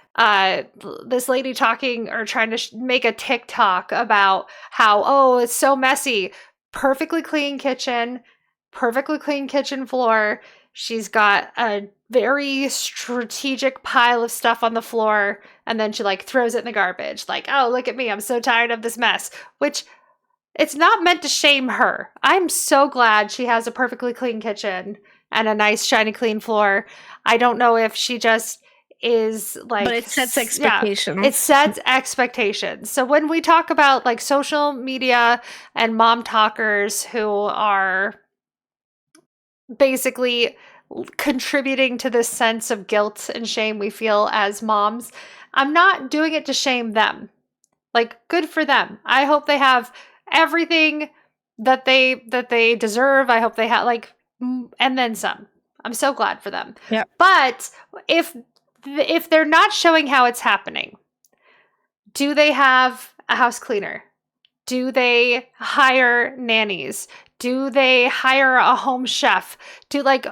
This lady talking or trying to make a TikTok about how, it's so messy. Perfectly clean kitchen floor. She's got a very strategic pile of stuff on the floor, and then she like throws it in the garbage. Like, oh, look at me. I'm so tired of this mess. Which, it's not meant to shame her. I'm so glad she has a perfectly clean kitchen and a nice, shiny, clean floor. I don't know if she just is like, but it sets expectations. It sets expectations. So when we talk about like social media and mom talkers who are basically contributing to this sense of guilt and shame we feel as moms, I'm not doing it to shame them. Like, good for them. I hope they have everything that they deserve. I hope they have and then some. I'm so glad for them. Yeah. But if they're not showing how it's happening, do they have a house cleaner? Do they hire nannies? Do they hire a home chef?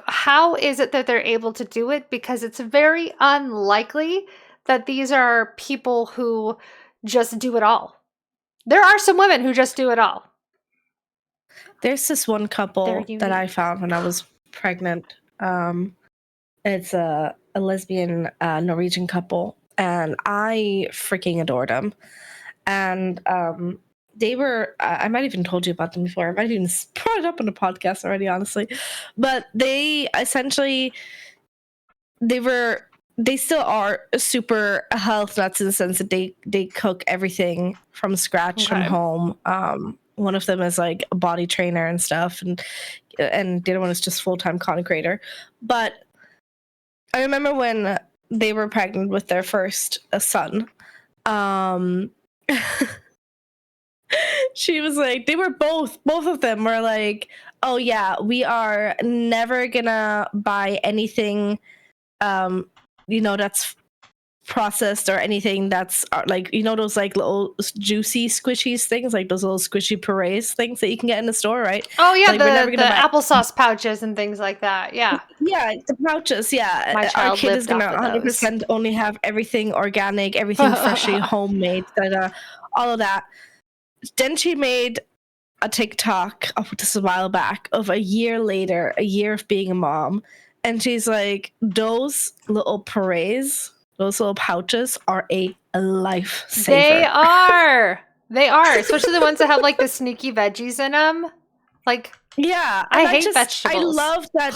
How is it that they're able to do it? Because it's very unlikely that these are people who just do it all. There are some women who just do it all. There's this one couple that I found when I was pregnant. It's a lesbian Norwegian couple, and I freaking adored them. And they were, I might have even told you about them before. I might have even brought it up on the podcast already, honestly. But they essentially, they still are super health nuts in the sense that they cook everything from scratch from home. One of them is like a body trainer and stuff, and the other one is just full-time content creator. But I remember when they were pregnant with their first son. She was like, they were both of them were like, oh yeah, we are never gonna buy anything that's processed or anything that's like, those like little juicy squishy things, like those little squishy purees things that you can get in the store, right? Oh yeah, like, the applesauce pouches and things like that. Yeah, the pouches. Yeah, my child our kid is gonna 100% only have everything organic, everything freshly homemade, all of that. Then she made a TikTok, this is a while back, of a year later, a year of being a mom, and she's like, those little purees, those little pouches are a lifesaver. They are, especially the ones that have like the sneaky veggies in them. Like, yeah, I hate vegetables. I love that.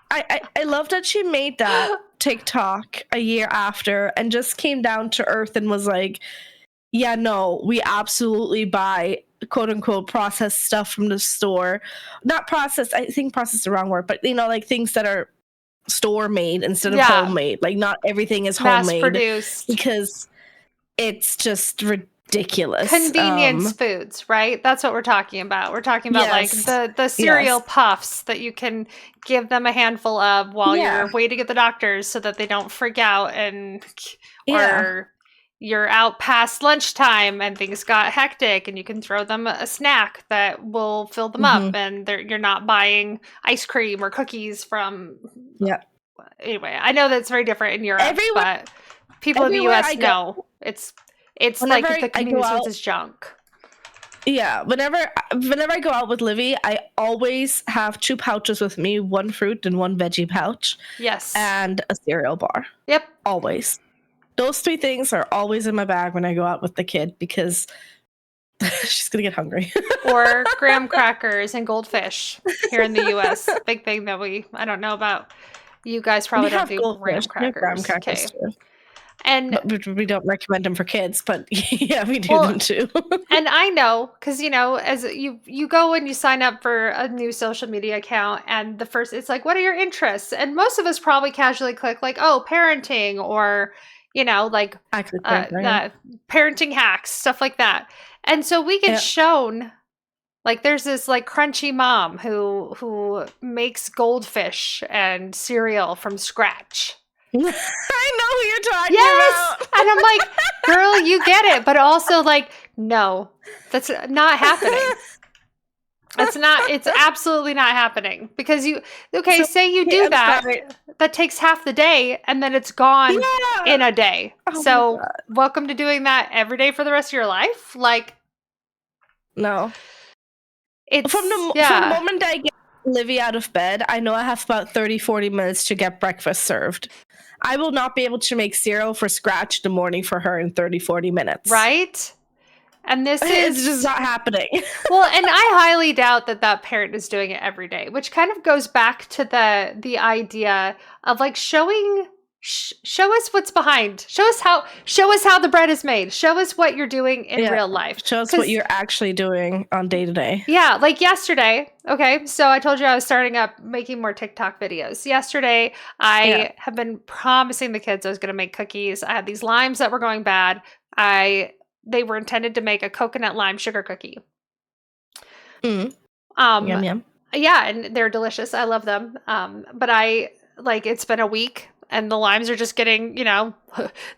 I love that she made that TikTok a year after and just came down to earth and was like, yeah, no, we absolutely buy quote unquote processed stuff from the store. Not processed, I think processed is the wrong word, but like things that are store made instead of homemade. Like not everything is homemade, mass produced, because it's just ridiculous. Convenience foods, right? That's what we're talking about. We're talking about like the cereal puffs that you can give them a handful of while you're waiting at the doctor's so that they don't freak out, or you're out past lunchtime and things got hectic and you can throw them a snack that will fill them up, and you're not buying ice cream or cookies from. Anyway, I know that's very different in Europe, but people in the US know it's like the convenience foods is junk. Yeah, whenever I go out with Livy, I always have 2 pouches with me, 1 fruit and 1 veggie pouch. Yes. And a cereal bar. Yep. Always. Those 3 things are always in my bag when I go out with the kid because she's going to get hungry. Or graham crackers and goldfish here in the US. Big thing that I don't know about. You guys probably don't do graham crackers. Okay. But we don't recommend them for kids, but yeah, we do them too. And I know, because as you go and you sign up for a new social media account, and it's like, what are your interests? And most of us probably casually click like, oh, parenting, or like parenting hacks, stuff like that. And so we get shown, like, there's this like crunchy mom who makes goldfish and cereal from scratch. I know who you're talking about. And I'm like, girl, you get it, but also like, no, that's not happening. It's absolutely not happening, because say you do that takes half the day and then it's gone in a day. So welcome to doing that every day for the rest of your life. Like, no, it's from the moment I get Livy out of bed, I know I have about 30-40 minutes to get breakfast served. I will not be able to make cereal for scratch in the morning for her in 30-40 minutes. Right? And this is just not happening. Well, and I highly doubt that parent is doing it every day, which kind of goes back to the idea of like show us what's behind. Show us how the bread is made. Show us what you're doing in real life. Show us what you're actually doing on day to day. Yeah, like yesterday. Okay, so I told you I was starting up making more TikTok videos. Yesterday, I have been promising the kids I was going to make cookies. I had these limes that were going bad. They were intended to make a coconut lime sugar cookie. Yum, yum. Yeah, and they're delicious. I love them. But it's been a week and the limes are just getting,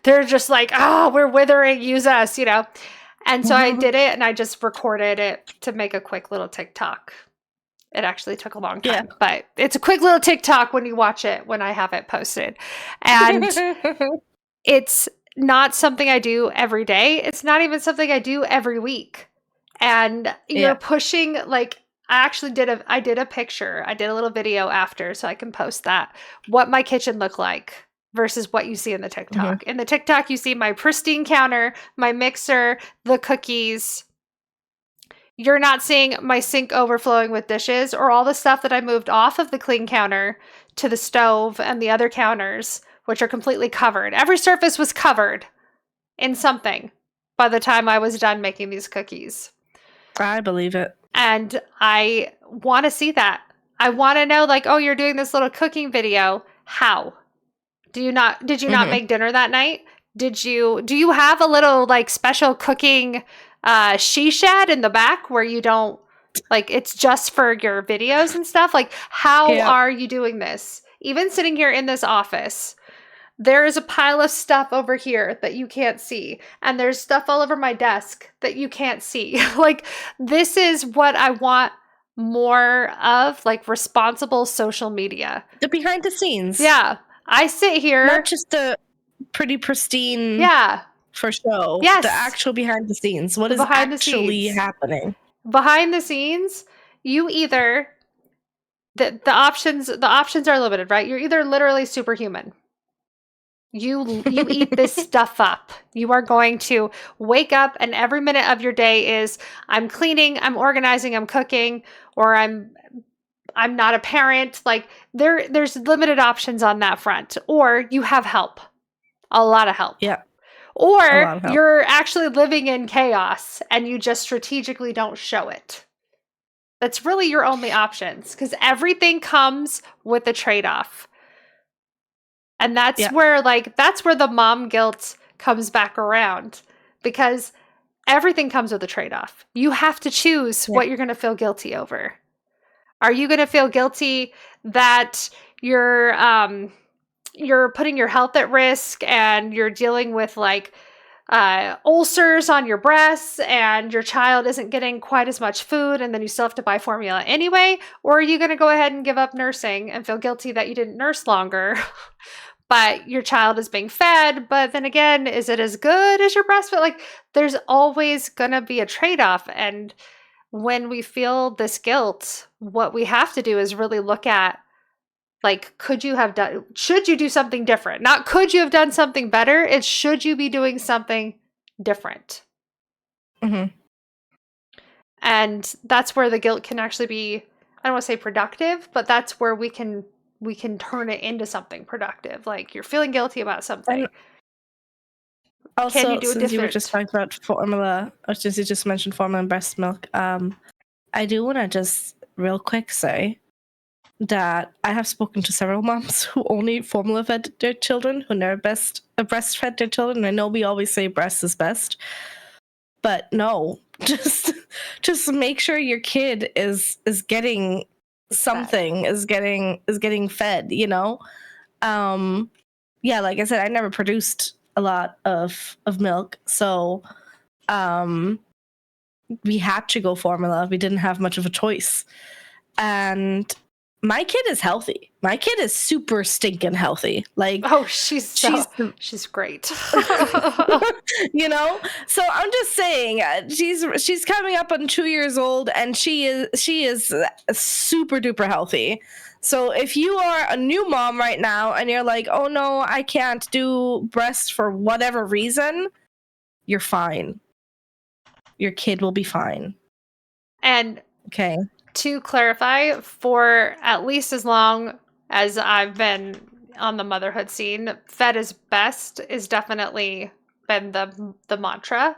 they're just like, we're withering, use us, And so I did it, and I just recorded it to make a quick little TikTok. It actually took a long time, but it's a quick little TikTok when you watch it, when I have it posted. And not something I do every day. It's not even something I do every week. And you're pushing, like, I did a picture. I did a little video after so I can post that. What my kitchen looked like versus what you see in the TikTok. Mm-hmm. In the TikTok, you see my pristine counter, my mixer, the cookies. You're not seeing my sink overflowing with dishes or all the stuff that I moved off of the clean counter to the stove and the other counters, which are completely covered. Every surface was covered in something by the time I was done making these cookies. I believe it. And I want to see that. I want to know, like, oh, you're doing this little cooking video. How? Did you not make dinner that night? Do you have a little, like, special cooking she shed in the back where you don't, like, it's just for your videos and stuff? Like, how are you doing this? Even sitting here in this office, there is a pile of stuff over here that you can't see. And there's stuff all over my desk that you can't see. Like, this is what I want more of, like, responsible social media. The behind the scenes. Yeah. I sit here. Not just the pretty pristine for show. Yes. The actual behind the scenes. What is actually happening? Behind the scenes, you either the options are limited, right? You're either literally superhuman. You eat this stuff up. You are going to wake up and every minute of your day is I'm cleaning, I'm organizing, I'm cooking, or I'm not a parent. Like, there's limited options on that front. Or you have help. A lot of help. Yeah. Or you're actually living in chaos and you just strategically don't show it. That's really your only options, because everything comes with a trade-off. And that's where the mom guilt comes back around, because everything comes with a trade-off. You have to choose what you're going to feel guilty over. Are you going to feel guilty that you're putting your health at risk and you're dealing with, like, ulcers on your breasts and your child isn't getting quite as much food and then you still have to buy formula anyway? Or are you going to go ahead and give up nursing and feel guilty that you didn't nurse longer, but your child is being fed? But then again, is it as good as your breastfeed? Like, there's always going to be a trade-off. And when we feel this guilt, what we have to do is really look at, like, should you do something different? Not could you have done something better? It's should you be doing something different? Mm-hmm. And that's where the guilt can actually be, I don't want to say productive, but that's where we can turn it into something productive. Like, you're feeling guilty about something. Also, can you do it since different? You were just talking about formula, or since you just mentioned formula and breast milk, I do want to just real quick say that I have spoken to several moms who only formula fed their children, who never breastfed their children. I know we always say breast is best, but no, just make sure your kid is getting something, is getting fed, you know? Yeah, like I said, I never produced a lot of milk, so we had to go formula. We didn't have much of a choice. And my kid is healthy. My kid is super stinking healthy. Like, oh, she's great. You know? So I'm just saying, she's coming up on 2 years old, and she is super duper healthy. So if you are a new mom right now and you're like, oh no, I can't do breast for whatever reason, you're fine. Your kid will be fine. And okay. To clarify, for at least as long as I've been on the motherhood scene, fed is best is definitely been the mantra.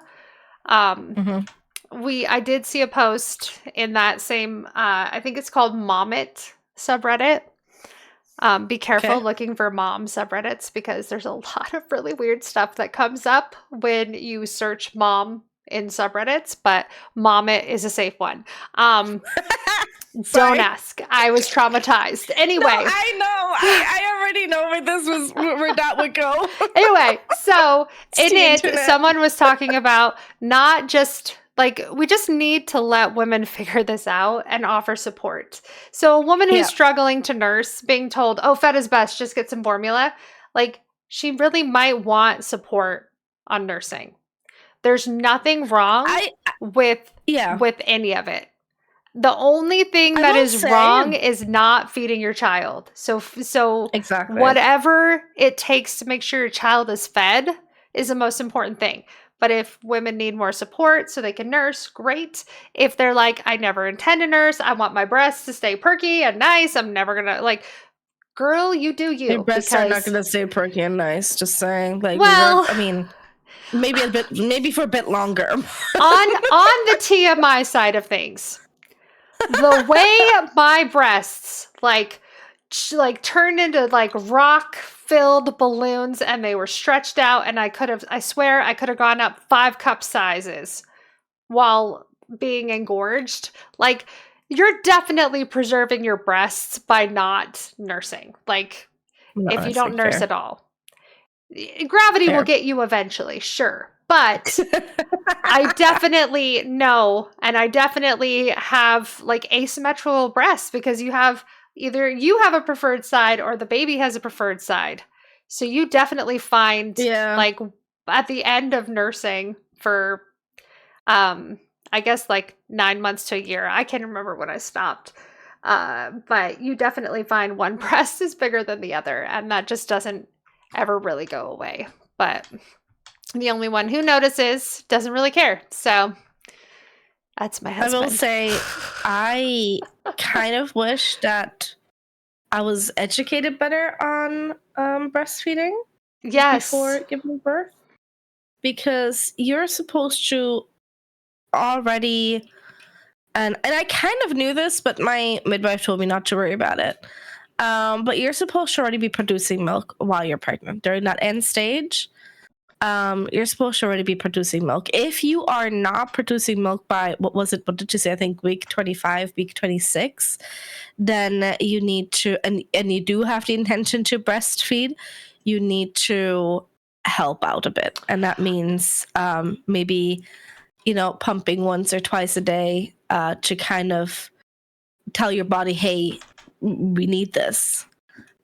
I did see a post in that same, I think it's called Mom It subreddit. Be careful looking for mom subreddits, because there's a lot of really weird stuff that comes up when you search mom in subreddits, but Mom It is a safe one. Don't ask. I was traumatized. Anyway. No, I know. I already know where that would go. Anyway, so in it, someone was talking about not just, like, we just need to let women figure this out and offer support. So a woman who's struggling to nurse, being told, oh, fed is best, just get some formula. Like, she really might want support on nursing. There's nothing wrong I with yeah. any of it. The only thing I that will is say wrong is not feeding your child. So exactly. whatever it takes to make sure your child is fed is the most important thing. But if women need more support so they can nurse, great. If they're like, I never intend to nurse, I want my breasts to stay perky and nice, I'm never gonna, like, girl, you do Your you. breasts are not Because, going to stay perky and nice. Just saying, like well, I mean, maybe for a bit longer. on the TMI side of things, the way my breasts like turned into like rock filled balloons and they were stretched out, and I swear I could have gone up 5 cup sizes while being engorged. Like, you're definitely preserving your breasts by not nursing. Like, No, if you it's don't like nurse fair. at all, gravity will Fair. get you eventually, sure, but I definitely know, and I definitely have like asymmetrical breasts because either you have a preferred side or the baby has a preferred side. So you definitely find, Yeah. like, at the end of nursing for I guess like 9 months to a year. I can't remember when I stopped. But you definitely find one breast is bigger than the other, and that just doesn't ever really go away. But the only one who notices doesn't really care. So that's my I will husband. say, I kind of wish that I was educated better on breastfeeding Yes. before giving birth, because you're supposed to already, and I kind of knew this, but my midwife told me not to worry about it. But you're supposed to already be producing milk while you're pregnant during that end stage. You're supposed to already be producing milk. If you are not producing milk by what did you say? I think week 25, week 26, then you need to, and you do have the intention to breastfeed, you need to help out a bit. And that means maybe, pumping once or twice a day to kind of tell your body, hey, we need this.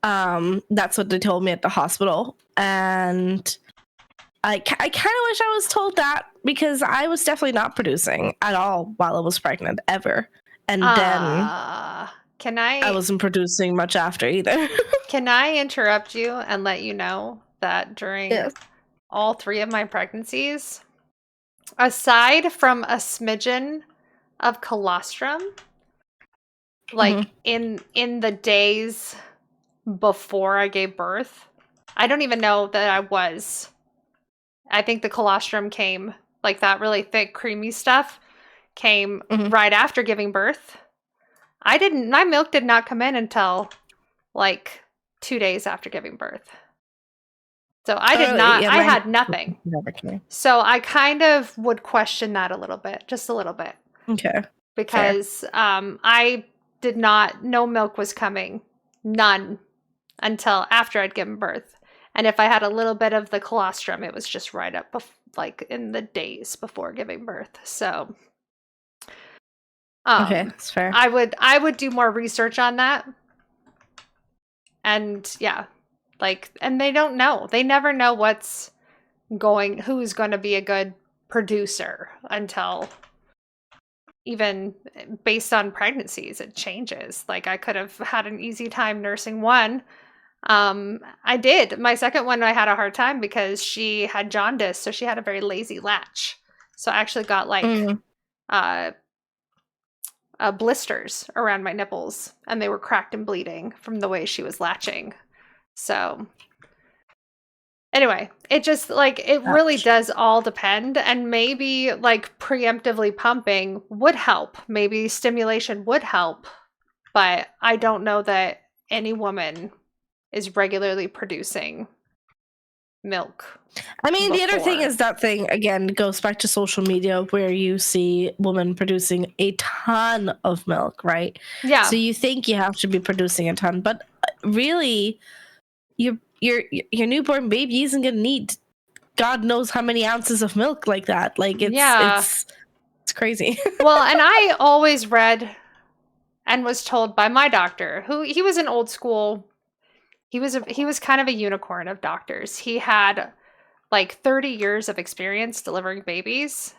That's what they told me at the hospital. And I kind of wish I was told that, because I was definitely not producing at all while I was pregnant, ever. And then Can I I wasn't producing much after either. can I interrupt you and let you know that during Yes. all 3 of my pregnancies, aside from a smidgen of colostrum, like Mhm. in the days before I gave birth, I don't even know that I think the colostrum came, like that really thick, creamy stuff came Mhm. right after giving birth. My milk did not come in until like 2 days after giving birth. So Oh, yeah, I mine had nothing. never came. So I kind of would question that a little bit, just a little bit, Okay, fair. because I did not, no milk was coming, none, until after I'd given birth. And if I had a little bit of the colostrum, it was just right up, like in the days before giving birth. So, Okay, it's fair. I would do more research on that. And yeah, like, and they don't know. They never know who's going to be a good producer until, even based on pregnancies, it changes. Like, I could have had an easy time nursing one. I did. My second one, I had a hard time because she had jaundice, so she had a very lazy latch. So I actually got like Mm. uh, blisters around my nipples, and they were cracked and bleeding from the way she was latching. So anyway, it just, like, it really Ouch. does all depend, and maybe like preemptively pumping would help. Maybe stimulation would help, but I don't know that any woman is regularly producing milk I mean, the other thing before. is that thing, again, goes back to social media, where you see women producing a ton of milk, right? Yeah. So you think you have to be producing a ton, but really, your newborn baby isn't gonna need God knows how many ounces of milk like that. Like, Yeah. it's crazy. Well, and I always read and was told by my doctor, who he was an old school He was kind of a unicorn of doctors. He had like 30 years of experience delivering babies.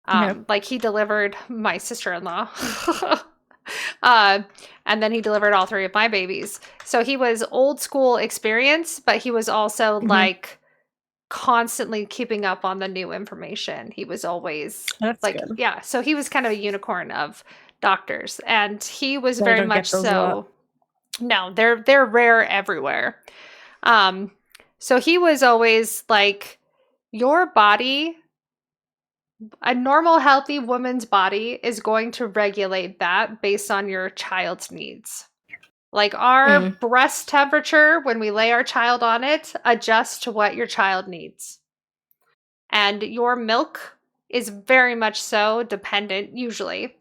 Yeah. Like he delivered my sister-in-law. uh, and then he delivered all three of my babies. So he was old school experience, but he was also Hmm. like constantly keeping up on the new information. He was always That's like, good. yeah, so he was kind of a unicorn of doctors, and he was I very don't much get those a lot. so. No, they're rare everywhere. Um so he was always like, your body, a normal healthy woman's body is going to regulate that based on your child's needs. Like our Mm. breast temperature when we lay our child on it adjusts to what your child needs. And your milk is very much so dependent, usually,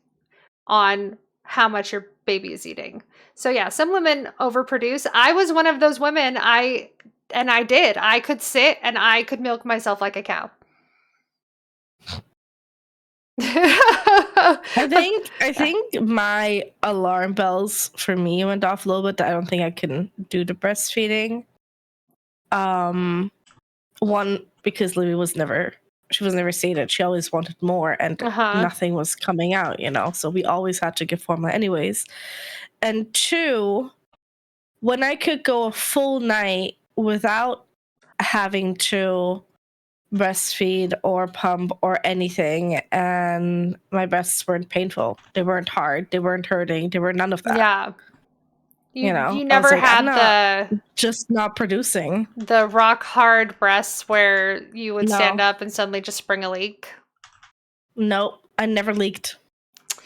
on how much your baby is eating. So yeah, some women overproduce. I was one of those women. I did. I could sit and I could milk myself like a cow. I think my alarm bells for me went off a little bit. I don't think I can do the breastfeeding. One, because Libby was never sated. She always wanted more, and Uh-huh. nothing was coming out, so we always had to give formula anyways. And two, when I could go a full night without having to breastfeed or pump or anything, and my breasts weren't painful, they weren't hard, they weren't hurting, they were none of that. Yeah. You I was never like, I'm had not just not producing. the rock hard breasts where you would stand No, up and suddenly just spring a leak. nope, I never leaked.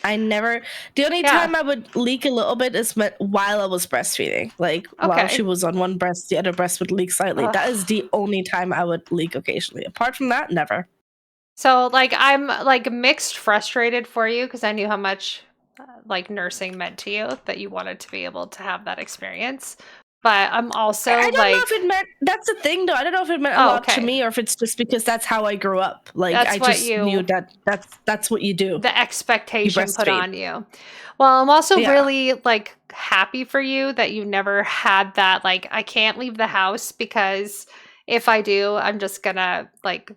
The only Yeah. time I would leak a little bit is while I was breastfeeding. Like while she Okay. was on one breast, the other breast would leak slightly. That is Ugh. the only time I would leak occasionally. Apart from that, never. So like I'm like mixed frustrated for you because I knew how much like nursing meant to you, that you wanted to be able to have that experience. But I'm also I don't know like, if it meant, that's the thing though. I don't know if it meant a oh, lot to okay. me or if it's just because that's how I grew up. Like I That's what just knew you, that that's what you do. the You expectation put breastfeed. on you. Well, I'm also Yeah. really like happy for you that you never had that. Like, I can't leave the house because if I do, I'm just gonna like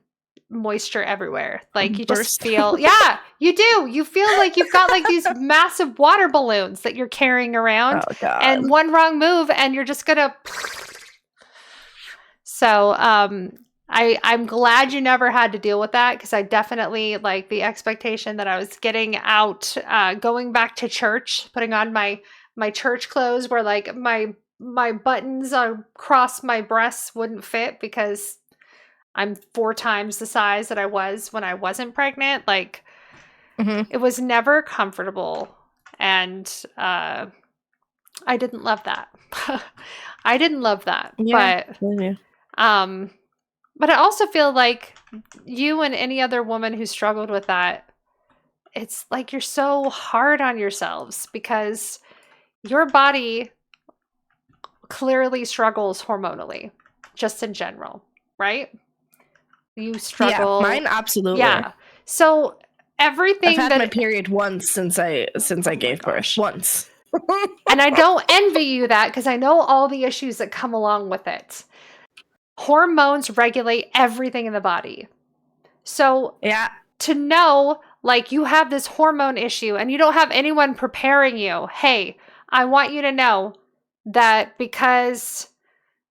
moisture everywhere. Like, you just Burst. feel, yeah, you do. You feel like you've got like these massive water balloons that you're carrying Oh around, god. and one wrong move, and you're just gonna. So, I'm glad you never had to deal with that, because I definitely like the expectation that I was getting out, going back to church, putting on my church clothes where like my buttons across my breasts wouldn't fit because I'm 4 times the size that I was when I wasn't pregnant. Like, Hmm. it was never comfortable, and I didn't love that. I didn't love that, Yeah. Yeah. um but I also feel like you and any other woman who struggled with that, it's like you're so hard on yourselves because your body clearly struggles hormonally, just in general, right? You Yeah, struggle. mine absolutely. Yeah. So I've everything had my that, period once since I oh my gave birth. gosh. Once. And I don't envy you that, because I know all the issues that come along with it. Hormones regulate everything in the body. So Yeah. to know like you have this hormone issue and you don't have anyone preparing you, hey, I want you to know that because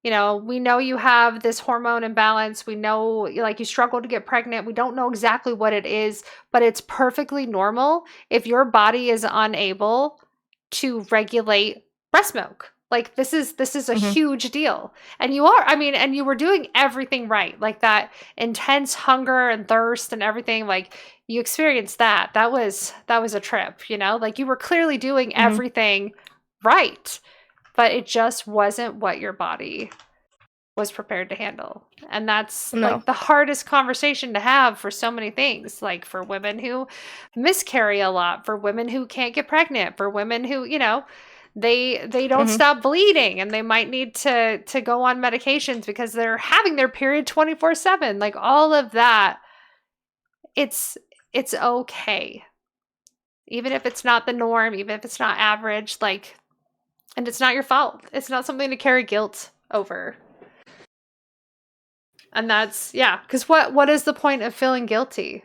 we know you have this hormone imbalance, we know like you struggle to get pregnant, we don't know exactly what it is, but it's perfectly normal if your body is unable to regulate breast milk. Like, this is a Hmm. huge deal. And you are, I mean, and you were doing everything right. Like, that intense hunger and thirst and everything, like you experienced that. That was a trip, like you were clearly doing Hmm. everything right, but it just wasn't what your body was prepared to handle. And that's No. like the hardest conversation to have for so many things, like for women who miscarry a lot, for women who can't get pregnant, for women who, they don't Hmm. stop bleeding and they might need to go on medications because they're having their period 24/7. Like, all of that, it's okay. Even if it's not the norm, even if it's not average, like And it's not your fault. It's not something to carry guilt over. And that's, yeah, because what is the point of feeling guilty?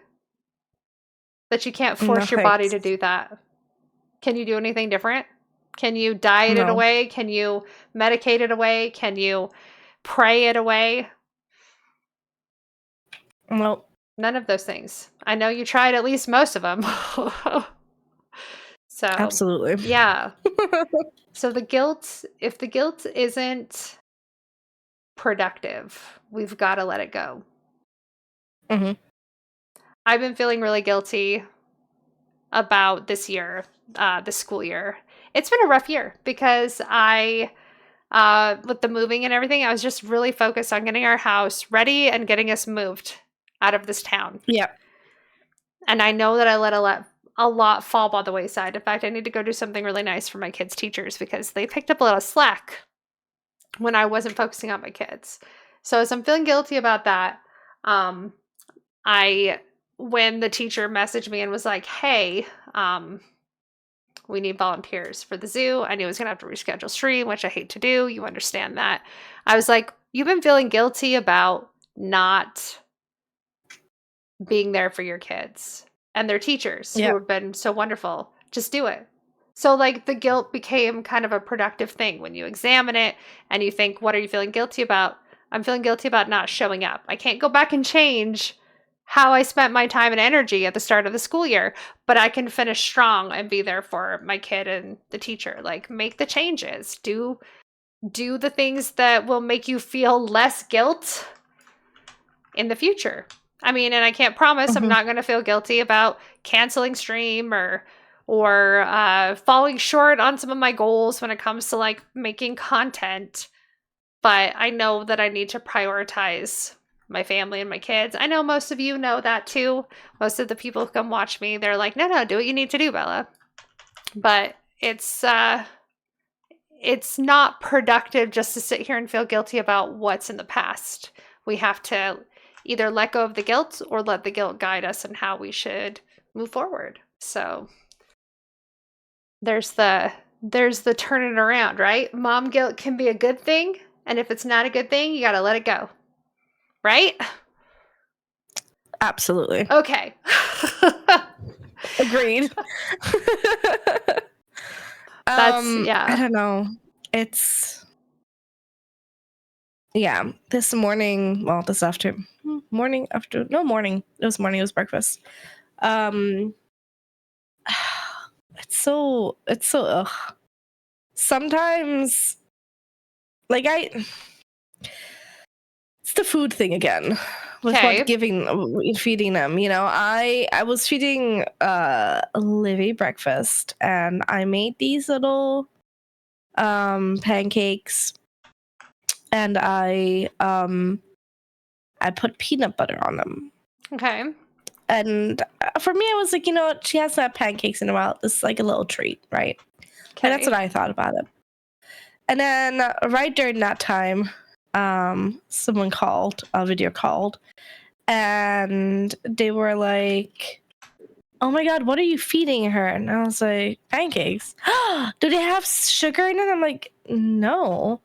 That you can't No force your body thanks. to do that. Can you do anything different? Can you diet it No. away? Can you medicate it away? Can you pray it away? Nope. None of those things. I know you tried at least most of them. So, Absolutely. yeah. So the guilt, if the guilt isn't productive, we've got to let it go. Mhm. I've been feeling really guilty about this year, this school year. It's been a rough year because with the moving and everything, I was just really focused on getting our house ready and getting us moved out of this town. Yeah. And I know that I let a lot fall by the wayside. In fact, I need to go do something really nice for my kids' teachers because they picked up a lot of slack when I wasn't focusing on my kids. So as I'm feeling guilty about that, when the teacher messaged me and was like, "Hey, we need volunteers for the zoo," I knew I was gonna have to reschedule stream, which I hate to do. You understand that. I was like, "You've been feeling guilty about not being there for your kids and their teachers who Yeah. have been so wonderful. Just do it." So like the guilt became kind of a productive thing when you examine it and you think, what are you feeling guilty about? I'm feeling guilty about not showing up. I can't go back and change how I spent my time and energy at the start of the school year, but I can finish strong and be there for my kid and the teacher. Like make the changes. Do the things that will make you feel less guilt in the future. I mean, and I can't promise I'm Mhm. not going to feel guilty about canceling stream or falling short on some of my goals when it comes to like making content. But I know that I need to prioritize my family and my kids. I know most of you know that too. Most of the people who come watch me, they're like, no, do what you need to do, Bella. But it's not productive just to sit here and feel guilty about what's in the past. We have to either let go of the guilt or let the guilt guide us in how we should move forward. So there's the turning around, right? Mom guilt can be a good thing, and if it's not a good thing, you got to let it go. Right? Absolutely. Okay. Agreed. Yeah. I don't know. It's this morning, well, this afternoon. Morning after no morning. It was morning, it was breakfast. It's so ugh. Sometimes like it's the food thing again with Okay. feeding them. I was feeding Livy breakfast and I made these little pancakes and I put peanut butter on them. Okay. And for me, I was like, you know what? She hasn't had pancakes in a while. This is like a little treat, right? Okay. And that's what I thought about it. And then right during that time, someone called, a video called, and they were like, "Oh my God, what are you feeding her?" And I was like, "Pancakes." "Do they have sugar in it?" I'm like, "No."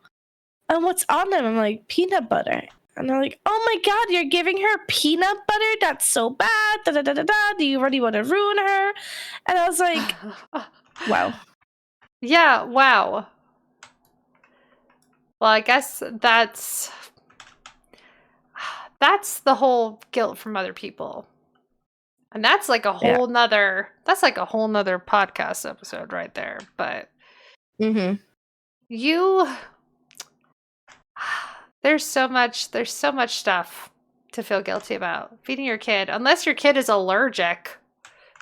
"And what's on them?" I'm like, "Peanut butter." And they're like, "Oh my God, you're giving her peanut butter? That's so bad. Da, da, da, da, da. Do you really want to ruin her?" And I was like, wow. Yeah, wow. Well, I guess that's the whole guilt from other people. And that's like a Yeah. whole nother podcast episode right there. But Mm-hmm. you there's so much stuff to feel guilty about. Feeding your kid, unless your kid is allergic,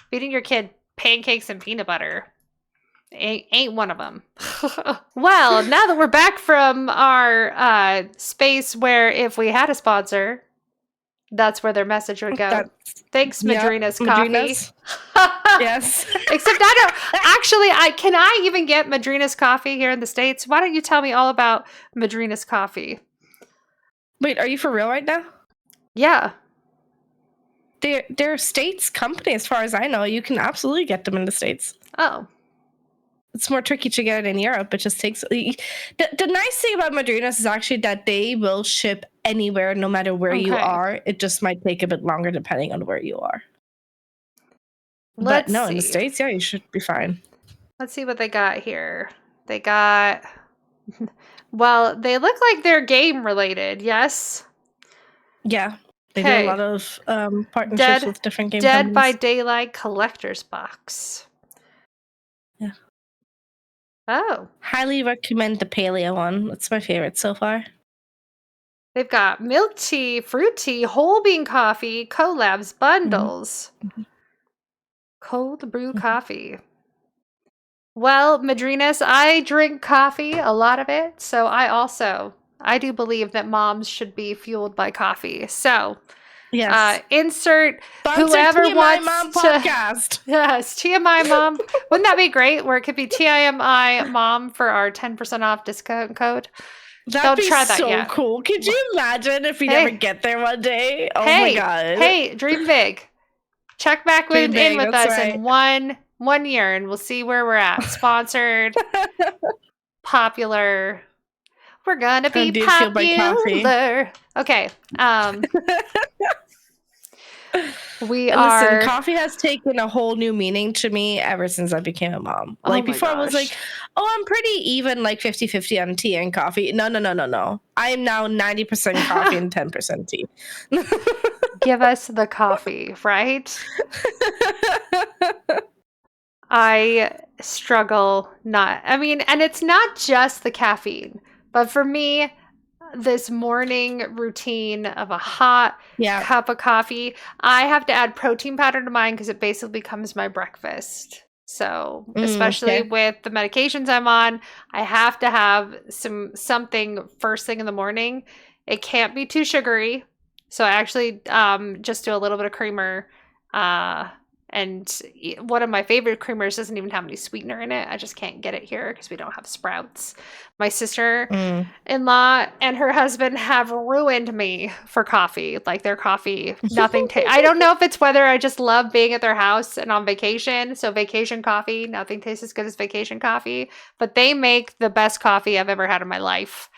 feeding your kid pancakes and peanut butter ain't one of them. Well, now that we're back from our space where if we had a sponsor, that's where their message would go. Thanks, Madrina's Coffee. Madrina's. Yes. Except can I even get Madrina's Coffee here in the States? Why don't you tell me all about Madrina's Coffee? Wait, are you for real right now? Yeah. They're States company as far as I know. You can absolutely get them in the States. Oh. it's more tricky to get it in Europe. It just takes the nice thing about Madrinas is actually that they will ship anywhere, no matter where you Okay. are. It just might take a bit longer depending on where you are. But Let's no, see. in the States, yeah, you should be fine. Let's see what they got here. They got, well, they look like they're game related, yes? Yeah, they do a lot of partnerships with different game Dead by companies. Daylight Collector's Box. Yeah. Oh. Highly recommend the paleo one. It's my favorite so far. They've got milk tea, fruit tea, whole bean coffee, collabs, bundles. Mm-hmm. Cold brew coffee. Well, Madrinas, I drink coffee, a lot of it. So I do believe that moms should be fueled by coffee. So yes, insert Sponsored whoever TMi wants Mom to. podcast. Yes, TMi Mom. Wouldn't that be great? Where it could be TMi Mom for our 10% off discount code. That'd Don't be try that so yet. cool. Could you imagine if we Hey. never get there one day? Oh Hey, my god. Hey, dream big. Check back Dream in big, with that's us right. in one year and we'll see where we're at. Sponsored, popular. We're gonna be popular. Okay. Listen, coffee has taken a whole new meaning to me ever since I became a mom. Like before I was like, oh, I'm pretty even, like 50-50 on tea and coffee. No. I am now 90% coffee and 10% tea. Give us the coffee, right? I struggle and it's not just the caffeine, but for me, this morning routine of a hot cup of coffee, I have to add protein powder to mine because it basically becomes my breakfast. So especially with the medications I'm on, I have to have something first thing in the morning. It can't be too sugary. So I actually just do a little bit of creamer. And one of my favorite creamers doesn't even have any sweetener in it. I just can't get it here because we don't have Sprouts. My sister-in-law and her husband have ruined me for coffee. Like their coffee, nothing. I don't know if it's whether I just love being at their house and on vacation. So vacation coffee, nothing tastes as good as vacation coffee. But they make the best coffee I've ever had in my life.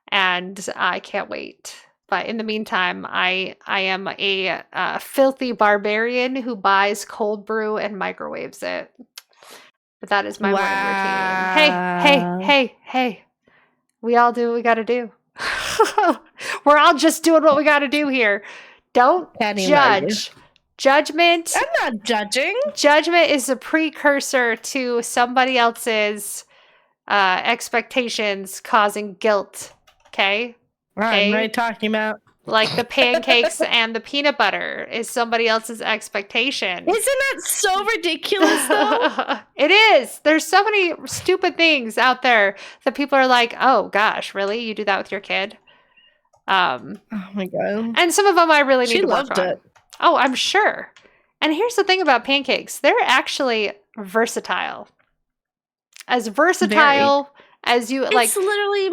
And I can't wait. But in the meantime, I am a filthy barbarian who buys cold brew and microwaves it. But that is my morning routine. Hey. We all do what we got to do. We're all just doing what we got to do here. Don't judge. Judgment. I'm not judging. Judgment is a precursor to somebody else's expectations causing guilt. Okay? I'm right talking about. Like the pancakes and the peanut butter is somebody else's expectation. Isn't that so ridiculous, though? It is. There's so many stupid things out there that people are like, oh, gosh, really? You do that with your kid? Oh, my God. And some of them I really need to work on. She loved it. Oh, I'm sure. And here's the thing about pancakes. They're actually versatile. As versatile as you like. It's literally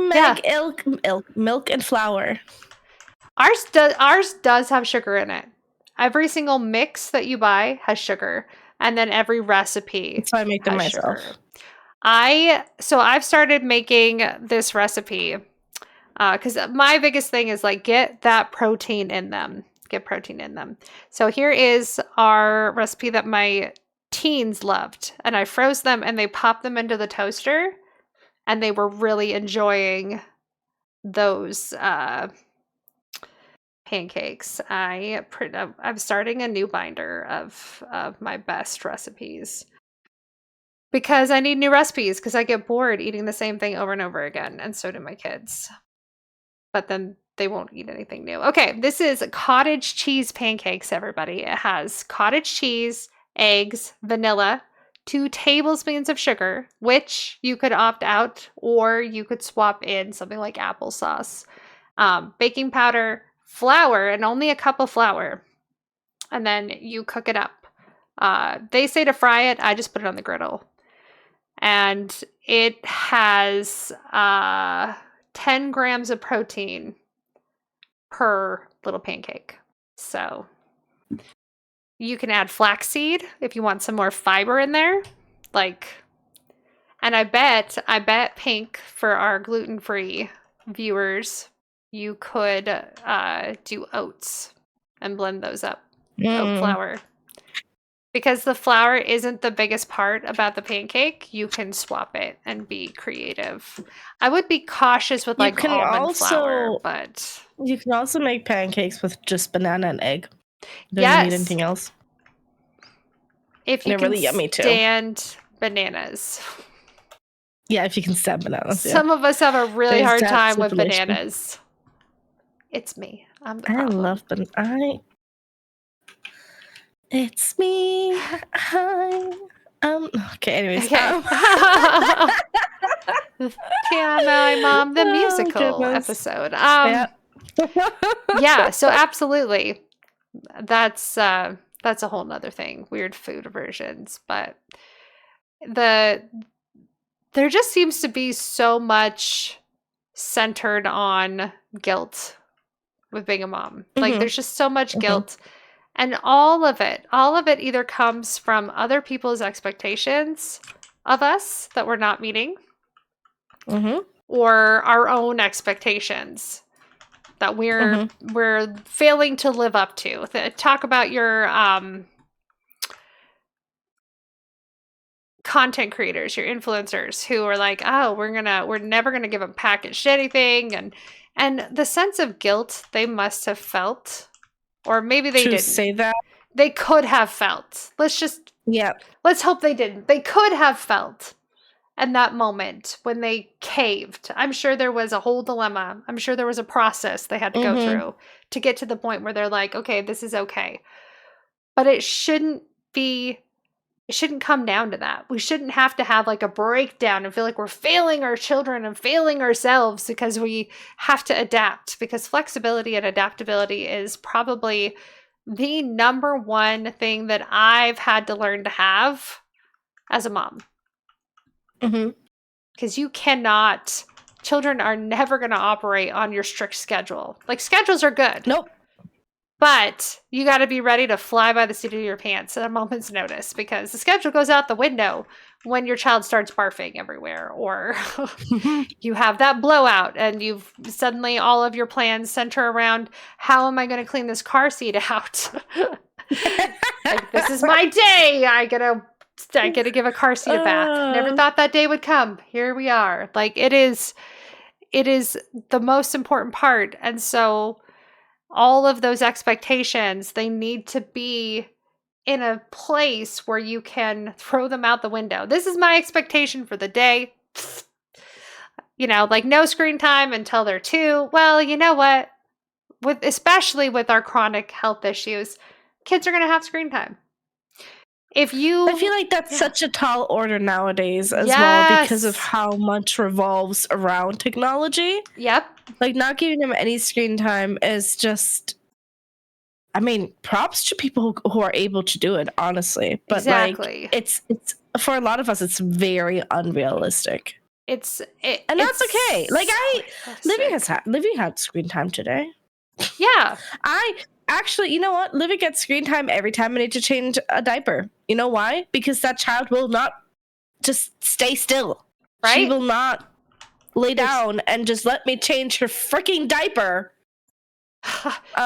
milk and flour. Ours does have sugar in it. Every single mix that you buy has sugar, and then every recipe. That's why I make them myself. I've started making this recipe because my biggest thing is like get that protein in them. Get protein in them. So here is our recipe that my teens loved, and I froze them and they popped them into the toaster, and they were really enjoying those pancakes. I'm starting a new binder of my best recipes because I need new recipes because I get bored eating the same thing over and over again, and so do my kids. But then they won't eat anything new. Okay, this is cottage cheese pancakes, everybody. It has cottage cheese, eggs, vanilla, 2 tablespoons of sugar, which you could opt out or you could swap in something like applesauce, baking powder, flour, and only a cup of flour, and then you cook it up. They say to fry it. I just put it on the griddle, and it has 10 grams of protein per little pancake. So you can add flaxseed if you want some more fiber in there. Like And I bet Pink, for our gluten-free viewers, you could do oats and blend those up. Oat flour. Because the flour isn't the biggest part about the pancake, you can swap it and be creative. I would be cautious with like almond flour, but you can also make pancakes with just banana and egg. You don't need anything else. If you can really yummy too. Stand bananas. Yeah, if you can stand bananas. Some of us have a really hard time with bananas. It's me. I'm the problem. I love bananas. It's me. Okay, anyways. Okay. TMi Mom, the musical episode. Yeah, so absolutely. That's a whole nother thing. Weird food aversions. But there just seems to be so much centered on guilt with being a mom. Like there's just so much guilt. And all of it either comes from other people's expectations of us that we're not meeting, or our own expectations that we're failing to live up to. Talk about your content creators, your influencers who are like, oh, we're never gonna give them packaged anything, and the sense of guilt they must have felt. Or maybe they didn't say that. They could have felt. Let's hope they didn't. They could have felt in that moment when they caved. I'm sure there was a whole dilemma. I'm sure there was a process they had to go through to get to the point where they're like, okay, this is okay. But it shouldn't come down to that. We shouldn't have to have like a breakdown and feel like we're failing our children and failing ourselves because we have to adapt, because flexibility and adaptability is probably the number one thing that I've had to learn to have as a mom. Because children are never going to operate on your strict schedule. Like schedules are good. Nope. But you got to be ready to fly by the seat of your pants at a moment's notice, because the schedule goes out the window when your child starts barfing everywhere, or you have that blowout and you've suddenly all of your plans center around, how am I going to clean this car seat out? Like, this is my day. I gotta give a car seat a bath. Never thought that day would come. Here we are. Like it is the most important part. And so all of those expectations, they need to be in a place where you can throw them out the window. This is my expectation for the day. Like no screen time until they're 2. Well, you know what? Especially with our chronic health issues, kids are going to have screen time. I feel like that's such a tall order nowadays as well, because of how much revolves around technology. Yep. Like not giving them any screen time is just, props to people who are able to do it, honestly. But like it's for a lot of us, it's very unrealistic. And that's okay. Like Livy had screen time today. Yeah. Actually, you know what? Livy gets screen time every time I need to change a diaper. You know why? Because that child will not just stay still. Right? She will not lay down and just let me change her freaking diaper.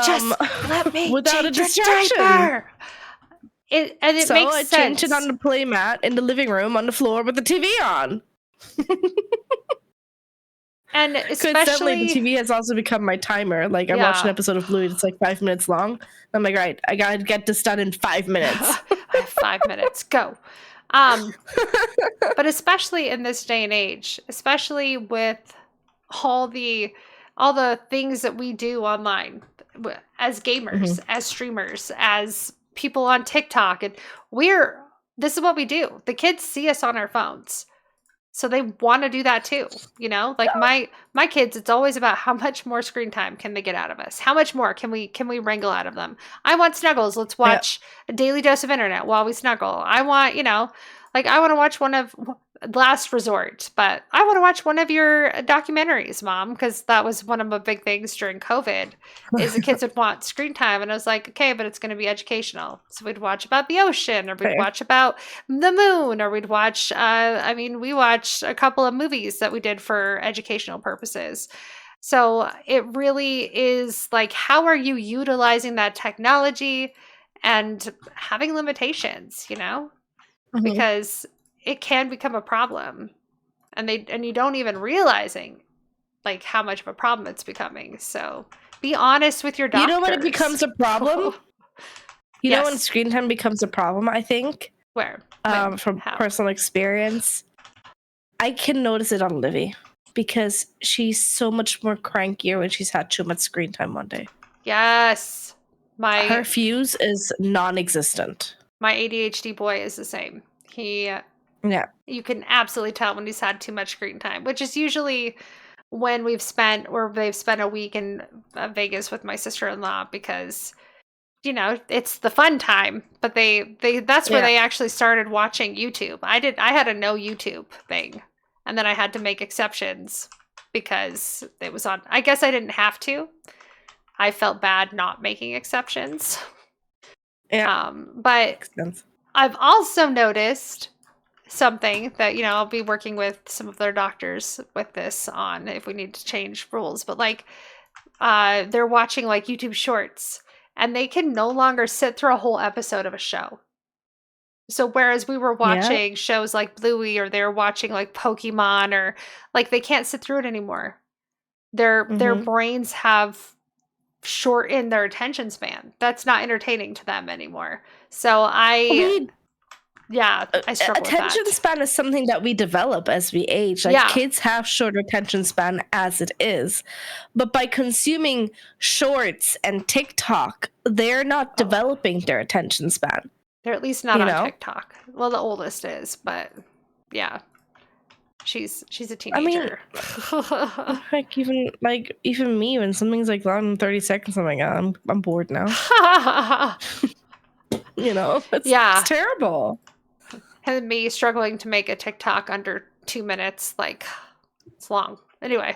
Just let me without change a distraction. Diaper. It makes sense. So I changed it on the play mat in the living room on the floor with the TV on. And especially the TV has also become my timer. Like I watch an episode of Bluey, it's like 5 minutes long. I'm like, right, I gotta get this done in 5 minutes. 5 minutes, go. But especially in this day and age, especially with all the things that we do online as gamers, as streamers, as people on TikTok, and this is what we do. The kids see us on our phones. So they want to do that too, Like my kids, it's always about how much more screen time can they get out of us? How much more can we wrangle out of them? I want snuggles. Let's watch a daily dose of internet while we snuggle. I want, I want to watch one of last resort. But I want to watch one of your documentaries, Mom, because that was one of the big things during COVID is the kids would want screen time. And I was like, okay, but it's going to be educational. So we'd watch about the ocean, or we'd Fair. watch about the moon, or we'd watch, we watched a couple of movies that we did for educational purposes. So it really is like, how are you utilizing that technology and having limitations, because it can become a problem, and you don't even realizing like how much of a problem it's becoming. So be honest with your You know doctors. when it becomes a problem? You know when Yes. screen time becomes a problem, I think? Where? When? From How? personal experience. I can notice it on Livy because she's so much more crankier when she's had too much screen time one day. Yes. Her fuse is non-existent. My ADHD boy is the same. Yeah. You can absolutely tell when he's had too much screen time, which is usually when they've spent a week in Vegas with my sister-in-law, because it's the fun time, but that's where they actually started watching YouTube. I had a no YouTube thing, and then I had to make exceptions because it was on. I guess I didn't have to. I felt bad not making exceptions. Yeah. But Makes sense. I've also noticed something that, I'll be working with some of their doctors with this on if we need to change rules, but like they're watching like YouTube shorts, and they can no longer sit through a whole episode of a show. So whereas we were watching shows like Bluey, or they're watching like Pokemon, or like they can't sit through it anymore. Their brains have shortened their attention span. That's not entertaining to them anymore. So I struggle with that. Attention span is something that we develop as we age. Like kids have shorter attention span as it is. But by consuming shorts and TikTok, they're not developing their attention span. They're at least not on TikTok. Well, the oldest is, but yeah. She's a teenager. I mean, even me, when something's like longer than 30 seconds, I'm like, I'm bored now. It's terrible. And me struggling to make a TikTok under 2 minutes, like it's long. Anyway,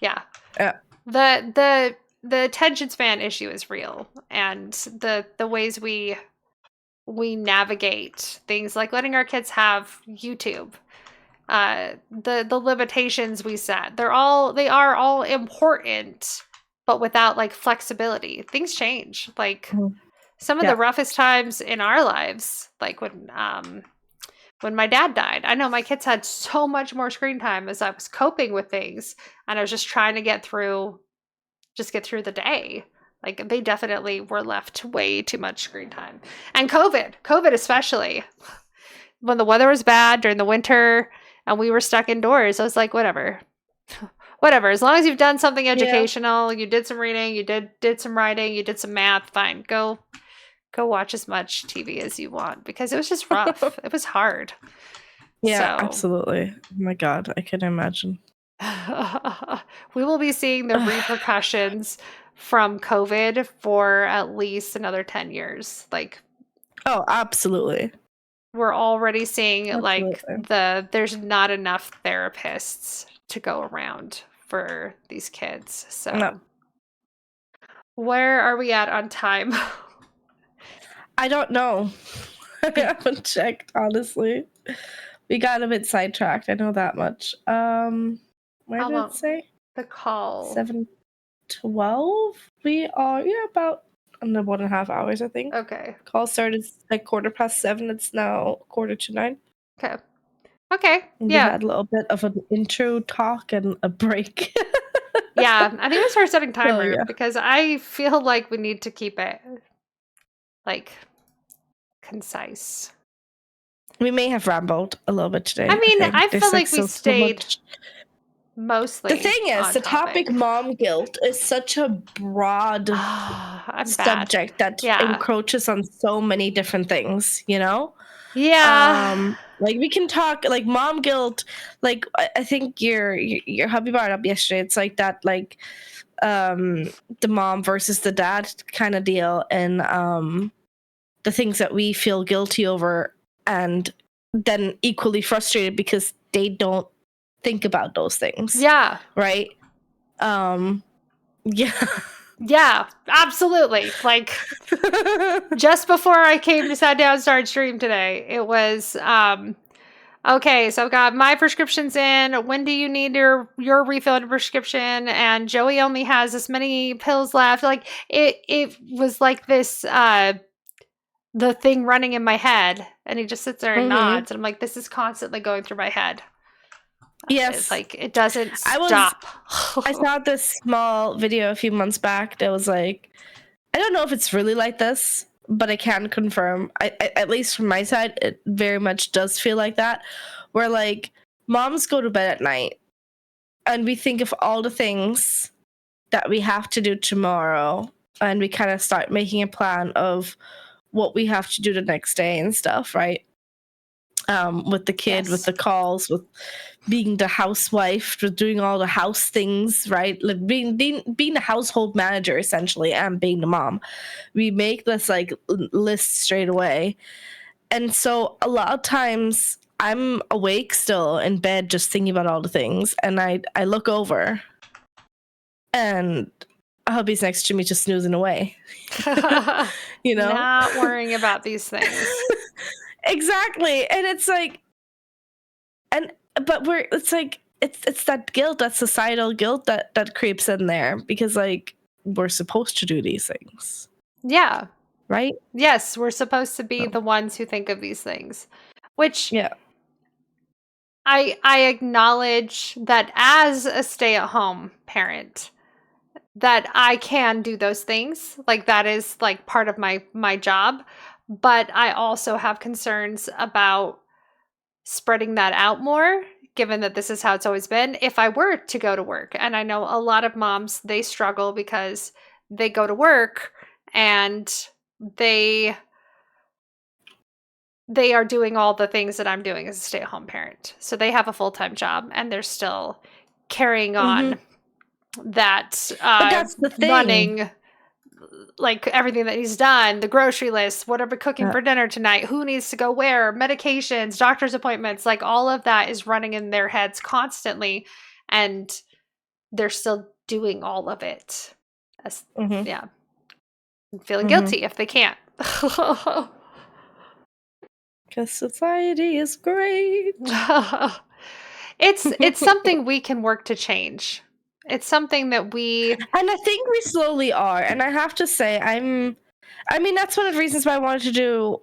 yeah. The attention span issue is real, and the ways we navigate things, like letting our kids have YouTube, the limitations we set, they are all important, but without like flexibility, things change. Like some of the roughest times in our lives, like when my dad died, I know my kids had so much more screen time as I was coping with things, and I was just trying to get through the day. Like they definitely were left way too much screen time. And COVID especially, when the weather was bad during the winter and we were stuck indoors, I was like, whatever, as long as you've done something educational, you did some reading, you did some writing, you did some math, fine, go watch as much TV as you want, because it was just rough. It was hard. Yeah, absolutely. Oh my God, I can imagine. We will be seeing the repercussions from COVID for at least another 10 years. Like, oh, absolutely. We're already seeing there's not enough therapists to go around for these kids. So where are we at on time? I don't know. I haven't checked, honestly. We got a bit sidetracked. I know that much. Where did it say? The call. 7:12? We are, about under 1.5 hours, I think. Okay. Call started like 7:15. It's now 8:45. Okay. And we had a little bit of an intro talk and a break. Yeah, I think we start setting timer because I feel like we need to keep it like concise. We may have rambled a little bit today. I mean, I feel like we stayed mostly. The thing is, the topic mom guilt is such a broad subject that encroaches on so many different things, Yeah. Like we can talk like mom guilt. Like I think your hubby brought it up yesterday. It's like that, like the mom versus the dad kind of deal, and the things that we feel guilty over and then equally frustrated because they don't think about those things. Yeah. Right? Yeah. Yeah, absolutely. Like, just before I came to sat down and started stream today, it was okay, so I've got my prescriptions in. When do you need your refill of prescription? And Joey only has this many pills left. Like, it was like this the thing running in my head, and he just sits there and nods, and I'm like, this is constantly going through my head. Yes. It's like it doesn't I stop. saw this small video a few months back that was like, I don't know if it's really like this, but I can confirm, I at least from my side, it very much does feel like that, where like moms go to bed at night and we think of all the things that we have to do tomorrow, and we kind of start making a plan of what we have to do the next day and stuff, right? With the kid, with Yes. the calls, with being the housewife, with doing all the house things, right? Like being the household manager essentially, and being the mom. We make this like list straight away, and so a lot of times I'm awake still in bed just thinking about all the things, and I look over, and hubby's next to me just snoozing away. You know, Not worrying about these things. exactly, and it's like, but it's like it's that guilt, that societal guilt that creeps in there, because like we're supposed to do these things, Yeah. right? Yes, we're supposed to be So, the ones who think of these things, which yeah. I acknowledge that as a stay-at-home parent, that I can do those things. Like that is like part of my job, but I also have concerns about spreading that out more, given that this is how it's always been. If I were to go to work, and I know a lot of moms, they struggle because they go to work and they they are doing all the things that I'm doing as a stay-at-home parent. So they have a full-time job and they're still carrying on that But that's the thing. running, like everything that he's done, the grocery list, what are we cooking for dinner tonight, who needs to go where, medications, doctor's appointments, like all of that is running in their heads constantly, and they're still doing all of it. Yeah. I'm feeling guilty if they can't. Because society is great. It's something we can work to change. It's something that And I think we slowly are. And I have to say, I mean, that's one of the reasons why I wanted to do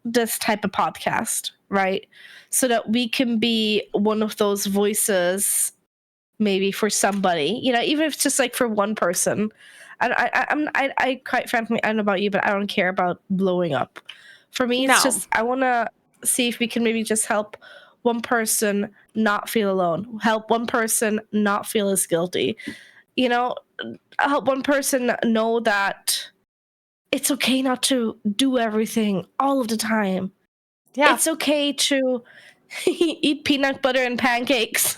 this type of podcast, right? So that we can be one of those voices, maybe for somebody, you know, even if it's just like for one person. I quite frankly, I don't know about you, but I don't care about blowing up. For me, it's No. just, I want to see if we can maybe just help one person not feel alone, help one person not feel as guilty, you know, help one person know that it's okay not to do everything all of the time. Yeah. It's okay to eat peanut butter and pancakes.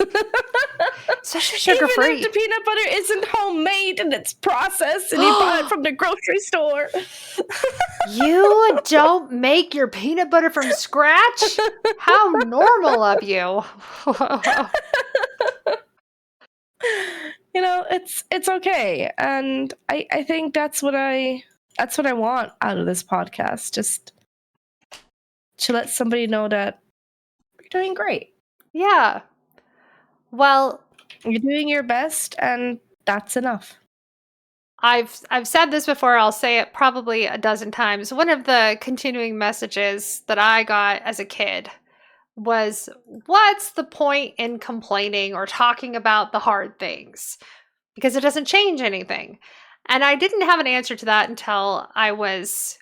Especially sugar-free. Even if the peanut butter isn't homemade and it's processed and you buy it from the grocery store. You don't make your peanut butter from scratch? How normal of you. You know, it's okay. And I think that's what I want out of this podcast. Just to let somebody know that you're doing great. Yeah. Well, you're doing your best, and that's enough. I've said this before, I'll say it probably a dozen times. One of the continuing messages that I got as a kid was, what's the point in complaining or talking about the hard things? Because it doesn't change anything. And I didn't have an answer to that until I was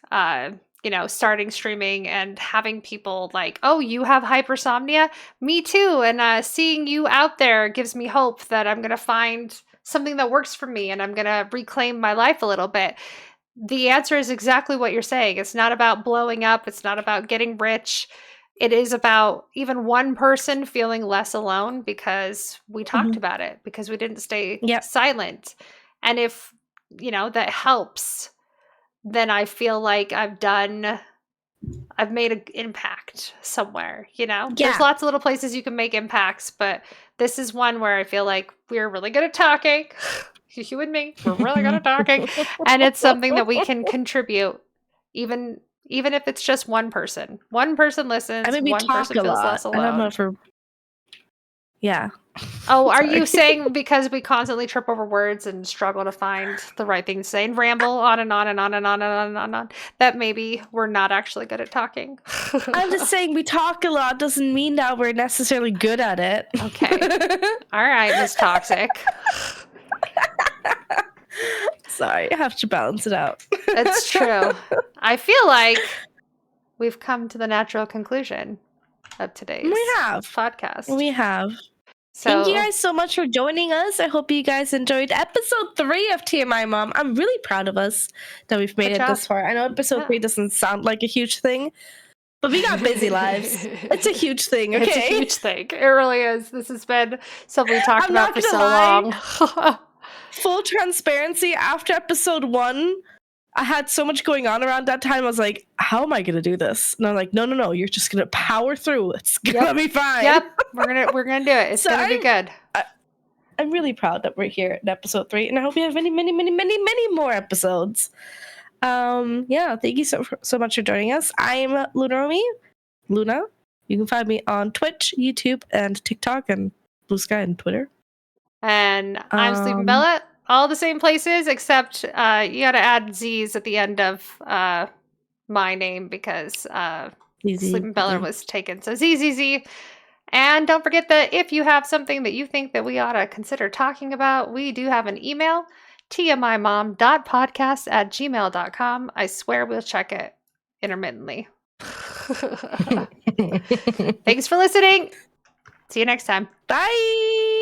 starting streaming and having people like, oh, you have hypersomnia? Me too. And seeing you out there gives me hope that I'm going to find something that works for me and I'm going to reclaim my life a little bit. The answer is exactly what you're saying. It's not about blowing up. It's not about getting rich. It is about even one person feeling less alone because we talked about it, because we didn't stay silent. And if, that helps, then I feel like I've done I've made an impact somewhere, you know? There's Yeah. lots of little places you can make impacts, but this is one where I feel like we're really good at talking. You and me, we're really good at talking. And it's something that we can contribute, even if it's just one person. One person I listens, mean, we one talk person a feels less lot. I don't know alone. if we're. Yeah. Oh, are Sorry. you saying because we constantly trip over words and struggle to find the right thing to say and ramble on and on and on and on and on and on, and on that maybe we're not actually good at talking? I'm just saying we talk a lot doesn't mean that we're necessarily good at it. Okay. All right, Miss Toxic. Sorry, I have to balance it out. It's true. I feel like we've come to the natural conclusion of today's podcast. We have. So, Thank you guys so much for joining us. I hope you guys enjoyed episode 3 of TMi Mom. I'm really proud of us that we've made Good it job. this far. I know episode 3 doesn't sound like a huge thing, but we got busy lives. It's a huge thing, okay? It's a huge thing. It really is. This has been something we talked I'm about not for gonna so lie. long. Full transparency, after episode 1, I had so much going on around that time. I was like, how am I going to do this? And I'm like, no, you're just going to power through. It's going to be fine. Yep. We're going to do it. It's So going to be good. I'm really proud that we're here in episode 3, and I hope we have many, many, many, many, many more episodes. Yeah, thank you so much for joining us. I'm Loona. You can find me on Twitch, YouTube, and TikTok, and Blue Sky and Twitter. And I'm Sleeping Bella. All the same places, except you got to add Z's at the end of my name because Sleeping Bella was taken. So ZZZ. And don't forget that if you have something that you think that we ought to consider talking about, we do have an email, tmimom.podcast@gmail.com. I swear we'll check it intermittently. Thanks for listening. See you next time. Bye.